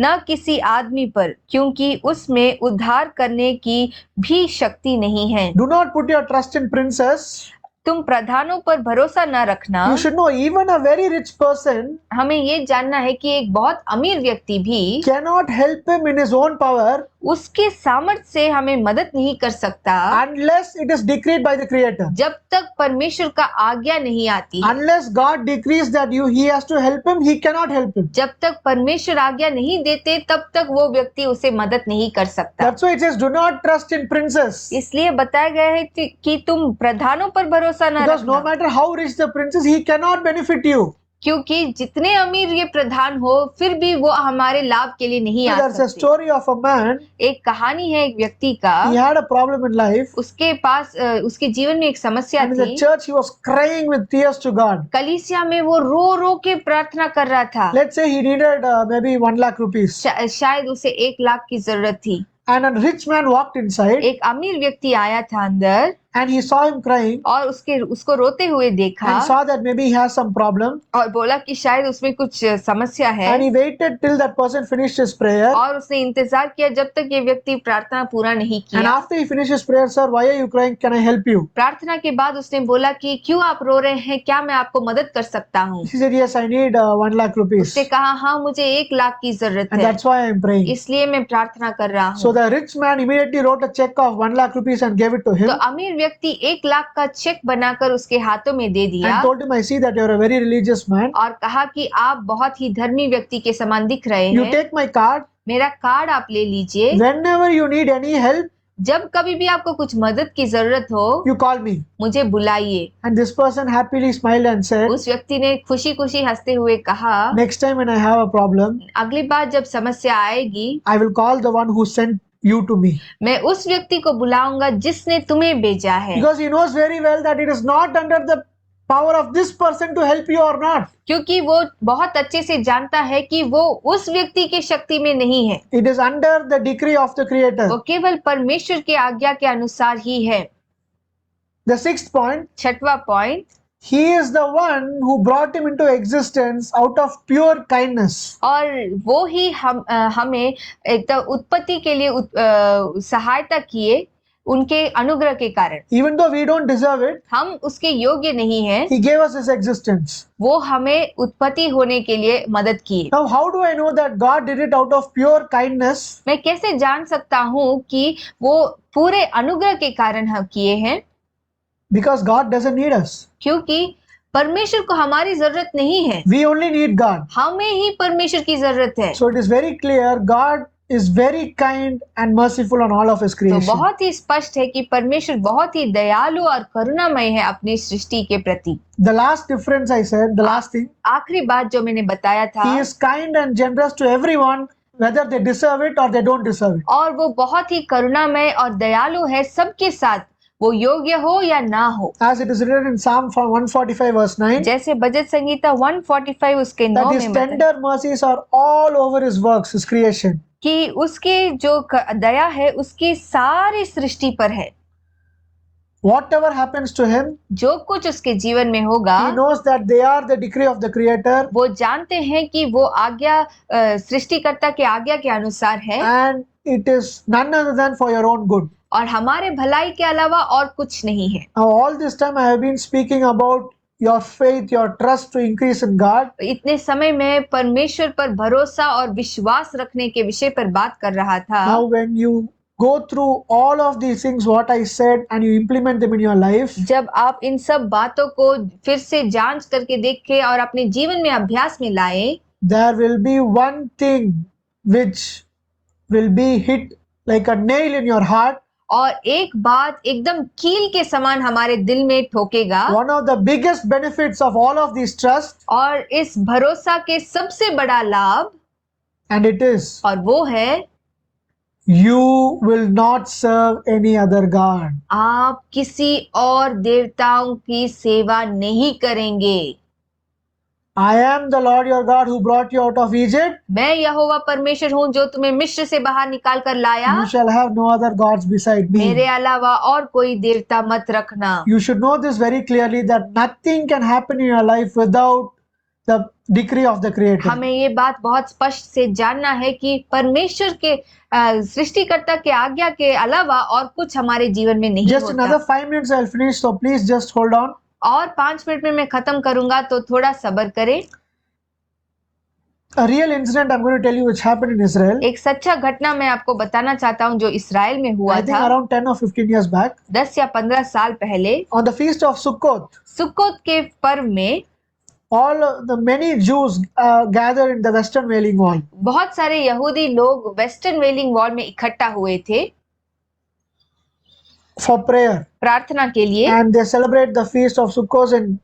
न किसी आदमी पर, क्योंकि उसमें उद्धार करने की भी शक्ति नहीं है। Do not put your trust in princes. तुम प्रधानों पर भरोसा न रखना। You should know even a very rich person हमें ये जानना है कि एक बहुत अमीर व्यक्ति भी cannot help him in his own power उसके सामर्थ्य से हमें मदद नहीं कर सकता unless it is decreed by the Creator. जब तक परमेश्वर का आज्ञा नहीं आती। Unless God decrees that he has to help him, he cannot help him. जब तक परमेश्वर आज्ञा नहीं देते तब तक वो व्यक्ति उसे मदद नहीं कर सकता। That's why it says, do not trust in princes. इसलिए बताया गया है कि तुम प्रधानों पर भरोसा न Because no रखना, matter how rich the prince is, he cannot benefit you. क्योंकि जितने अमीर ये प्रधान हो फिर भी वो हमारे लाभ के लिए नहीं आ There's a सकते। story of a man. एक कहानी है एक व्यक्ति का, He had a problem in life. उसके पास उसके जीवन में एक समस्या And in the थी। church, he was crying with tears to God. कलीसिया में वो रो रो के प्रार्थना कर रहा था। Let's say he needed maybe 1 lakh rupees. शायद उसे 1 लाख की जरूरत थी। And a rich man walked inside एक अमीर व्यक्ति आया था अंदर and he saw him crying और उसको रोते हुए देखा and saw that maybe he has some problem. और बोला कि शायद उसमें कुछ समस्या है। And he waited till that person finished his prayer. और उसने इंतजार किया जब तक ये व्यक्ति प्रार्थना पूरा नहीं And किया। after he finished his prayer, sir, why are you crying? Can I help you? प्रार्थना के बाद उसने बोला कि क्यों आप रो रहे हैं, क्या मैं आपको मदद कर सकता हूँ? He said, yes, I need 1 lakh rupees. उसने कहा हाँ मुझे 1 लाख की जरूरत And है, that's why I'm praying. इसलिए मैं प्रार्थना कर रहा So हूँ। the rich man immediately wrote a check of 1 lakh rupees and gave it to him. तो अमीर व्यक्ति 1 लाख का चेक बनाकर उसके हाथों में दे दिया And told him, I see that you're a very religious man. और कहा कि आप बहुत ही धर्मी व्यक्ति के समान दिख रहे You हैं, take my card. मेरा कार्ड आप ले लीजिए। Whenever you need any help, जब कभी भी आपको कुछ मदद की जरूरत हो you call me. मुझे बुलाइए। And this person happily smiled and said, उस व्यक्ति ने खुशी खुशी हंसते हुए कहा, next time when I have a problem, अगली बार जब समस्या आएगी I will call the one who sent you to me. मैं उस व्यक्ति को बुलाऊंगा जिसने तुम्हें भेजा है, Because he knows very well that it is not under the power of this person to help you or not. क्योंकि वो बहुत अच्छे से जानता है कि वो उस व्यक्ति की शक्ति में नहीं है, It is under the decree of the Creator. वो केवल परमेश्वर के आज्ञा के अनुसार ही है। The sixth point, 6वां point, he is the one who brought him into existence out of pure kindness. और वो ही हमें एक तो उत्पत्ति के लिए सहायता किए उनके अनुग्रह के कारण। Even though we don't deserve it, हम उसके योग्य नहीं हैं, He gave us His existence. वो हमें उत्पत्ति होने के लिए मदद किए। Now, how do I know that God did it out of pure kindness? मैं कैसे जान सकता हूँ कि वो पूरे अनुग्रह के कारण हम किए हैं? Because God doesn't need us. क्योंकि परमेश्वर को हमारी जरूरत नहीं है, We only need God. हमें ही परमेश्वर की जरूरत है। So it is very clear God is very kind and merciful on all of His तो creation. बहुत ही स्पष्ट है कि परमेश्वर बहुत ही दयालु और करुणामय है अपनी सृष्टि के प्रति। The last difference I said, the last thing, आखिरी बात जो मैंने बताया था, He is kind and generous to everyone, whether they deserve it or they don't deserve it. और वो बहुत ही करुणामय और दयालु है सबके साथ, वो योग्य हो या ना हो। As it is written in Psalm 145 verse 9, जैसे भजन संगीता 145 उसके 9 that His में बताया tender mercies are all over His works, His creation. कि उसके जो दया है उसकी सारी सृष्टि पर है। Whatever happens to Him, जो कुछ उसके जीवन में होगा, He knows that they are the decree of the Creator, वो जानते हैं कि वो आज्ञा सृष्टिकर्ता के आज्ञा के अनुसार है and it is none other than for your own good. और हमारे भलाई के अलावा और कुछ नहीं है। Now, all this time I have been speaking about your faith, your trust to increase in God. इतने समय में परमेश्वर पर भरोसा और विश्वास रखने के विषय पर बात कर रहा था। Now, when you go through all of these things, what I said, and you implement them in your life, जब आप इन सब बातों को फिर से जांच करके देखें और अपने जीवन में अभ्यास में लाएं, there will be one thing which will be hit like a nail in your heart. और एक बात एकदम कील के समान हमारे दिल में ठोकेगा। One of the biggest benefits of all of these trust, और इस भरोसा के सबसे बड़ा लाभ, and it is, और वो है, you will not serve any other God. आप किसी और देवताओं की सेवा नहीं करेंगे। I am the Lord your God who brought you out of Egypt. मैं यहोवा परमेश्वर हूँ जो तुम्हें मिस्र से बाहर निकाल कर लाया। You shall have no other gods beside me. मेरे अलावा और कोई देवता मत रखना। You should know this very clearly that nothing can happen in your life without the decree of the Creator. हमें ये बात बहुत स्पष्ट से जानना है कि परमेश्वर के सृष्टिकर्ता के आज्ञा के अलावा और कुछ हमारे जीवन में नहीं Just होता। another 5 minutes I'll finish, so please just hold on. और 5 मिनट में मैं खत्म करूंगा, तो थोड़ा सब्र करें। A real incident I'm going to tell you which happened in Israel. एक सच्चा घटना मैं आपको बताना चाहता हूँ जो इसराइल में हुआ I think था around 10 or 15 years back. 10 या 15 साल पहले। On the feast of Sukkot, सुक्कोत के पर्व में all the many Jews gathered in the Western Wailing Wall. बहुत सारे यहूदी लोग वेस्टर्न वेलिंग वॉल में इकट्ठा हुए थे for prayer, प्रार्थना के लिए। and they celebrate the feast of Sukkot in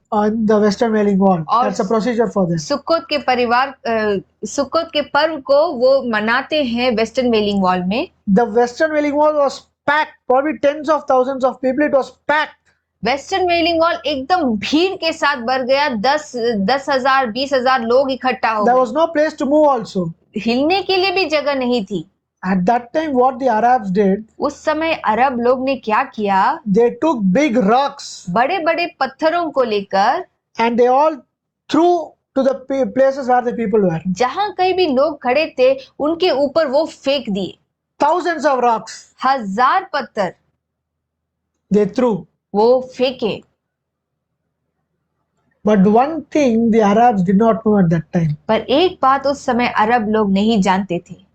the Western Wailing Wall. और That's a procedure for this. सुक्कोत के सुक्कोत के पर्व को वो मनाते हैं वेस्टर्न वेलिंग वॉल में। The Western Wailing Wall was packed, probably tens of thousands of people. It was packed. Western Wailing Wall एकदम भीड़ के साथ भर गया। 10,000 20,000 लोग इकट्ठा हो There गए। was no place to move also. हिलने के लिए भी जगह नहीं थी। At that time, what the Arabs did, उस समय अरब लोग ने क्या किया, they took big rocks बड़े बड़े पत्थरों को लेकर and they all threw to the places where the people were. जहां कहीं भी लोग खड़े थे उनके ऊपर वो फेंक दिए। Thousands of rocks 1000 पत्थर they threw. वो फेंके। But one thing the Arabs did not know at that time. पर एक बात उस समय अरब लोग नहीं जानते थे।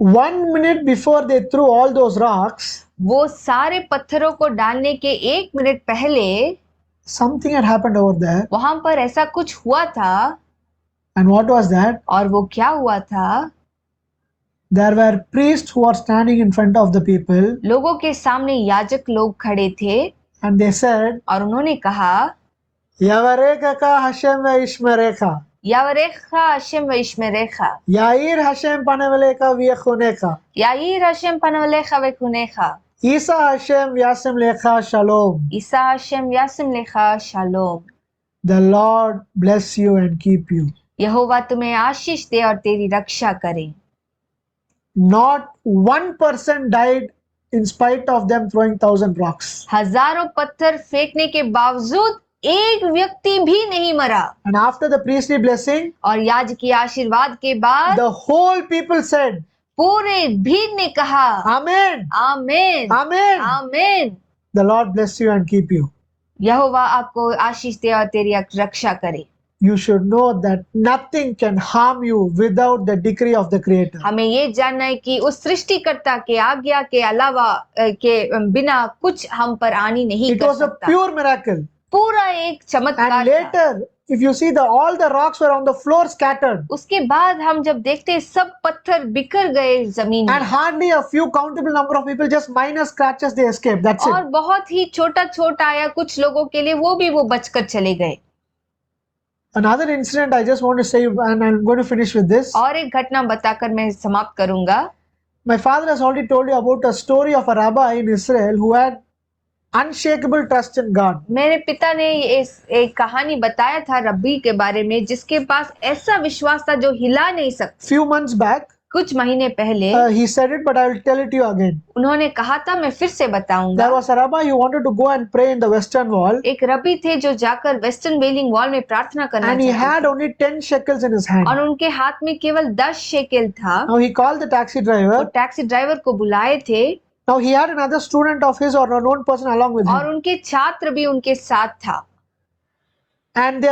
1 minute before they threw all those rocks, वो सारे पत्थरों को डालने के 1 मिनट पहले something had happened over there. वहां पर ऐसा कुछ हुआ था। And what was that? और वो क्या हुआ था, There were priests who were standing in front of the people, लोगों के सामने याजक लोग खड़े थे and they said, और उन्होंने कहा, Yavareka ka Hashem ve Ishmereka, यावरेखा हशेम व इश्मेरेखा, Yair Hashem paneveleka viechuneka, याईर हशेम पनवलेखा व खुनेखा, Isa Hashem yasem lecha shalom. ईसा हशेम यासिम लेखा शालोम। The Lord bless you and keep you. यहोवा तुम्हें आशीष दे और तेरी रक्षा करे। Not one person died in spite of them throwing 1,000 rocks. हजारों पत्थर फेंकने के बावजूद एक व्यक्ति भी नहीं मरा। And after the priestly blessing, और याजकीय आशीर्वाद के बाद the whole people said, पूरे भीड़ ने कहा Amen. आमीन Amen. आमीन। The Lord bless you and keep you. यहोवा आपको आशीष दे और तेरी रक्षा करे। You should know that nothing can harm you without the decree of the Creator. हमें ये जानना है कि उस सृष्टिकर्ता के आज्ञा के अलावा के बिना कुछ हम पर आनी नहीं It कर was a सकता। pure miracle. पूरा एक चमत्कार And था। later, if you see all the rocks were on the floor scattered, उसके बाद हम जब देखते हैं सब पत्थर बिखर गए जमीन and में hardly a few countable number of people, just minor scratches, they escaped. That's और it. बहुत ही छोटा छोटा आया कुछ लोगों के लिए वो बचकर चले गए। Another incident I just want to say, and I'm going to finish with this. और एक घटना बताकर मैं समाप्त करूंगा। My father has already told you about a story of a rabbi in Israel who had unshakable trust in God. मेरे पिता ने एक कहानी बताया था रब्बी के बारे में जिसके पास ऐसा विश्वास था जो हिला नहीं सकता। Few months back, कुछ महीने पहले he said it, but I will tell it to you again. उन्होंने कहा था, मैं फिर से बताऊंगा। There was a rabbi who wanted to go and pray in the western wall, एक रब्बी थे जो जाकर वेस्टर्न वेलिंग वॉल में प्रार्थना करना and he चाहते had थे only 10 shekels in his hand. और उनके हाथ में केवल 10 शेकेल था। Now he called the taxi वो driver. टैक्सी ड्राइवर को बुलाए थे Now he had another student of his or a known person along with और him. उनके छात्र भी उनके साथ था And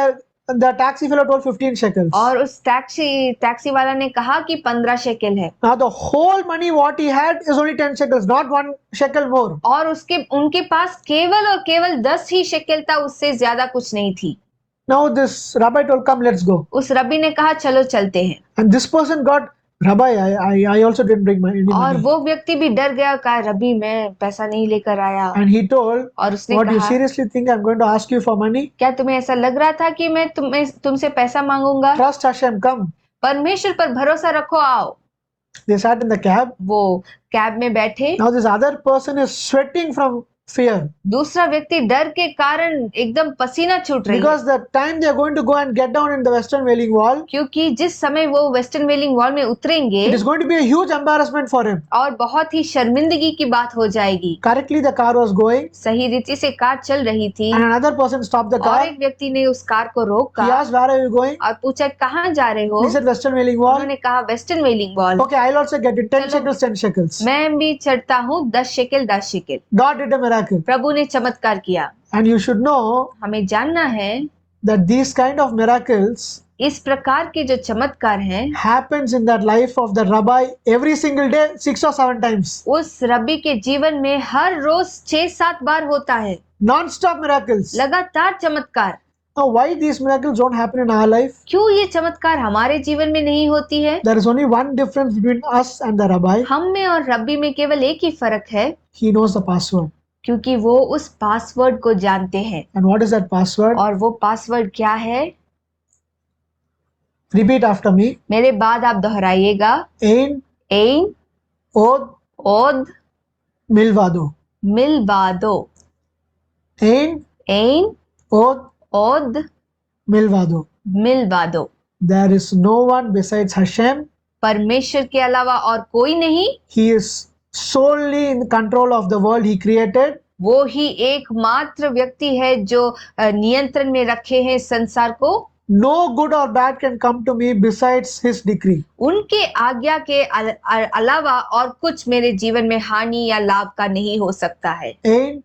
the taxi fellow told 15 shekels. और उस टैक्सी वाला ने कहा कि 15 शेकेल है Now the whole money what he had is only 10 shekels, not 1 shekel more. और उनके पास केवल और केवल 10 ही शेकेल था, उससे ज्यादा कुछ नहीं थी। Now this rabbi told, come, let's go. उस रब्बी ने कहा चलो चलते हैं And this person got, Rabbi, I also didn't bring any और money. वो व्यक्ति भी डर गया, कहा रब्बी मैं पैसा नहीं लेकर आया। And he told, और उसने what, you कहा seriously think I'm going to ask you for money? क्या तुम्हें ऐसा लग रहा था कि मैं तुमसे पैसा मांगूंगा? Trust Hashem, come. परमेश्वर पर भरोसा रखो, आओ। They sat in the cab. वो कैब में बैठे। Now this other person is sweating from fear. दूसरा व्यक्ति डर के कारण एकदम पसीना छूट रही है Because the time they are going to go and get down in the western wailing wall, क्योंकि जिस समय वो वेस्टर्न वेलिंग वॉल में उतरेंगे it is going to be a huge embarrassment for him. और बहुत ही शर्मिंदगी की बात हो जाएगी। Correctly, the car was going, सही रीति से कार चल रही थी and another person stopped the और car. एक व्यक्ति ने उस कार को He रोका asked, where are you going? और पूछा कहाँ जा रहे हो? He said, western wailing wall. उन्होंने कहा western Wailing wall. Okay, I'll also get it. 10 चलो। shekels, 10 shekels. मैं भी चढ़ता हूँ, 10 shekel 10 shekel. God did a miracle. प्रभु ने चमत्कार किया। And you should know हमें जानना है that these kind of miracles इस प्रकार के जो चमत्कार हैं happens in the life of the rabbi every single day, 6 or 7 times. उस रब्बी के जीवन में हर रोज 6-7 बार होता है, Non-stop miracles. लगातार चमत्कार। Now, why these miracles don't happen in our life? क्यों ये चमत्कार हमारे जीवन में नहीं होती है? There is only one difference between us and the rabbi. हम में और रब्बी में केवल एक ही फर्क है, He knows the password. क्योंकि वो उस पासवर्ड को जानते हैं। And what is that password? और वो पासवर्ड क्या है? Repeat after me. मेरे बाद आप दोहराइएगा। Ein, एन od, ओद milvado. मिलवादो। Ein, एन od, ओद milvado. मिलवादो। There is no one besides Hashem. परमेश्वर के अलावा और कोई नहीं। He is solely in control of the world he created. वो ही एकमात्र व्यक्ति है जो नियंत्रण में रखे हैं संसार को। No good or bad can come to me besides his decree. उनके आज्ञा के अलावा और कुछ मेरे जीवन में हानि या लाभ का नहीं हो सकता है। Ein,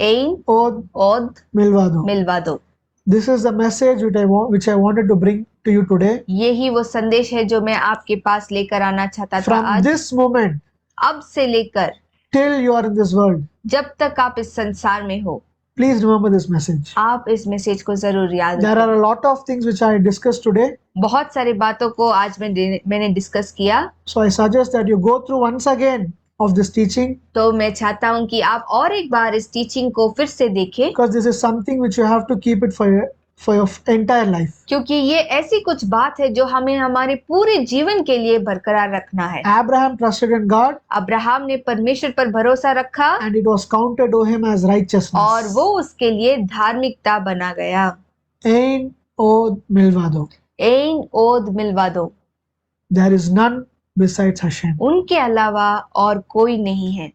एन od, ओद milvado. मिलवादो। This is the message which I wanted to bring to you today. यही वो संदेश है जो मैं आपके पास लेकर आना चाहता था From आज। this moment अब से लेकर till you are in this world, जब तक आप इस संसार में हो, please remember this message. आप इस मैसेज को जरूर याद There रखें। are a lot of things which I discussed today. बहुत सारी बातों को आज मैंने डिस्कस किया, So I suggest that you go through once again of this teaching, तो मैं चाहता हूँ कि आप और एक बार इस टीचिंग को फिर से देखें, because this is something which you have to keep it for your entire life. क्योंकि ये ऐसी कुछ बात है जो हमें हमारे पूरे जीवन के लिए बरकरार रखना है। Abraham trusted in God Abraham ने परमेश्वर पर भरोसा रखा and it was counted to him as righteousness. और वो उसके लिए धार्मिकता बना गया। Ein, od, milvado. एन ओद मिलवादो। There is none besides Hashem. उनके अलावा और कोई नहीं है।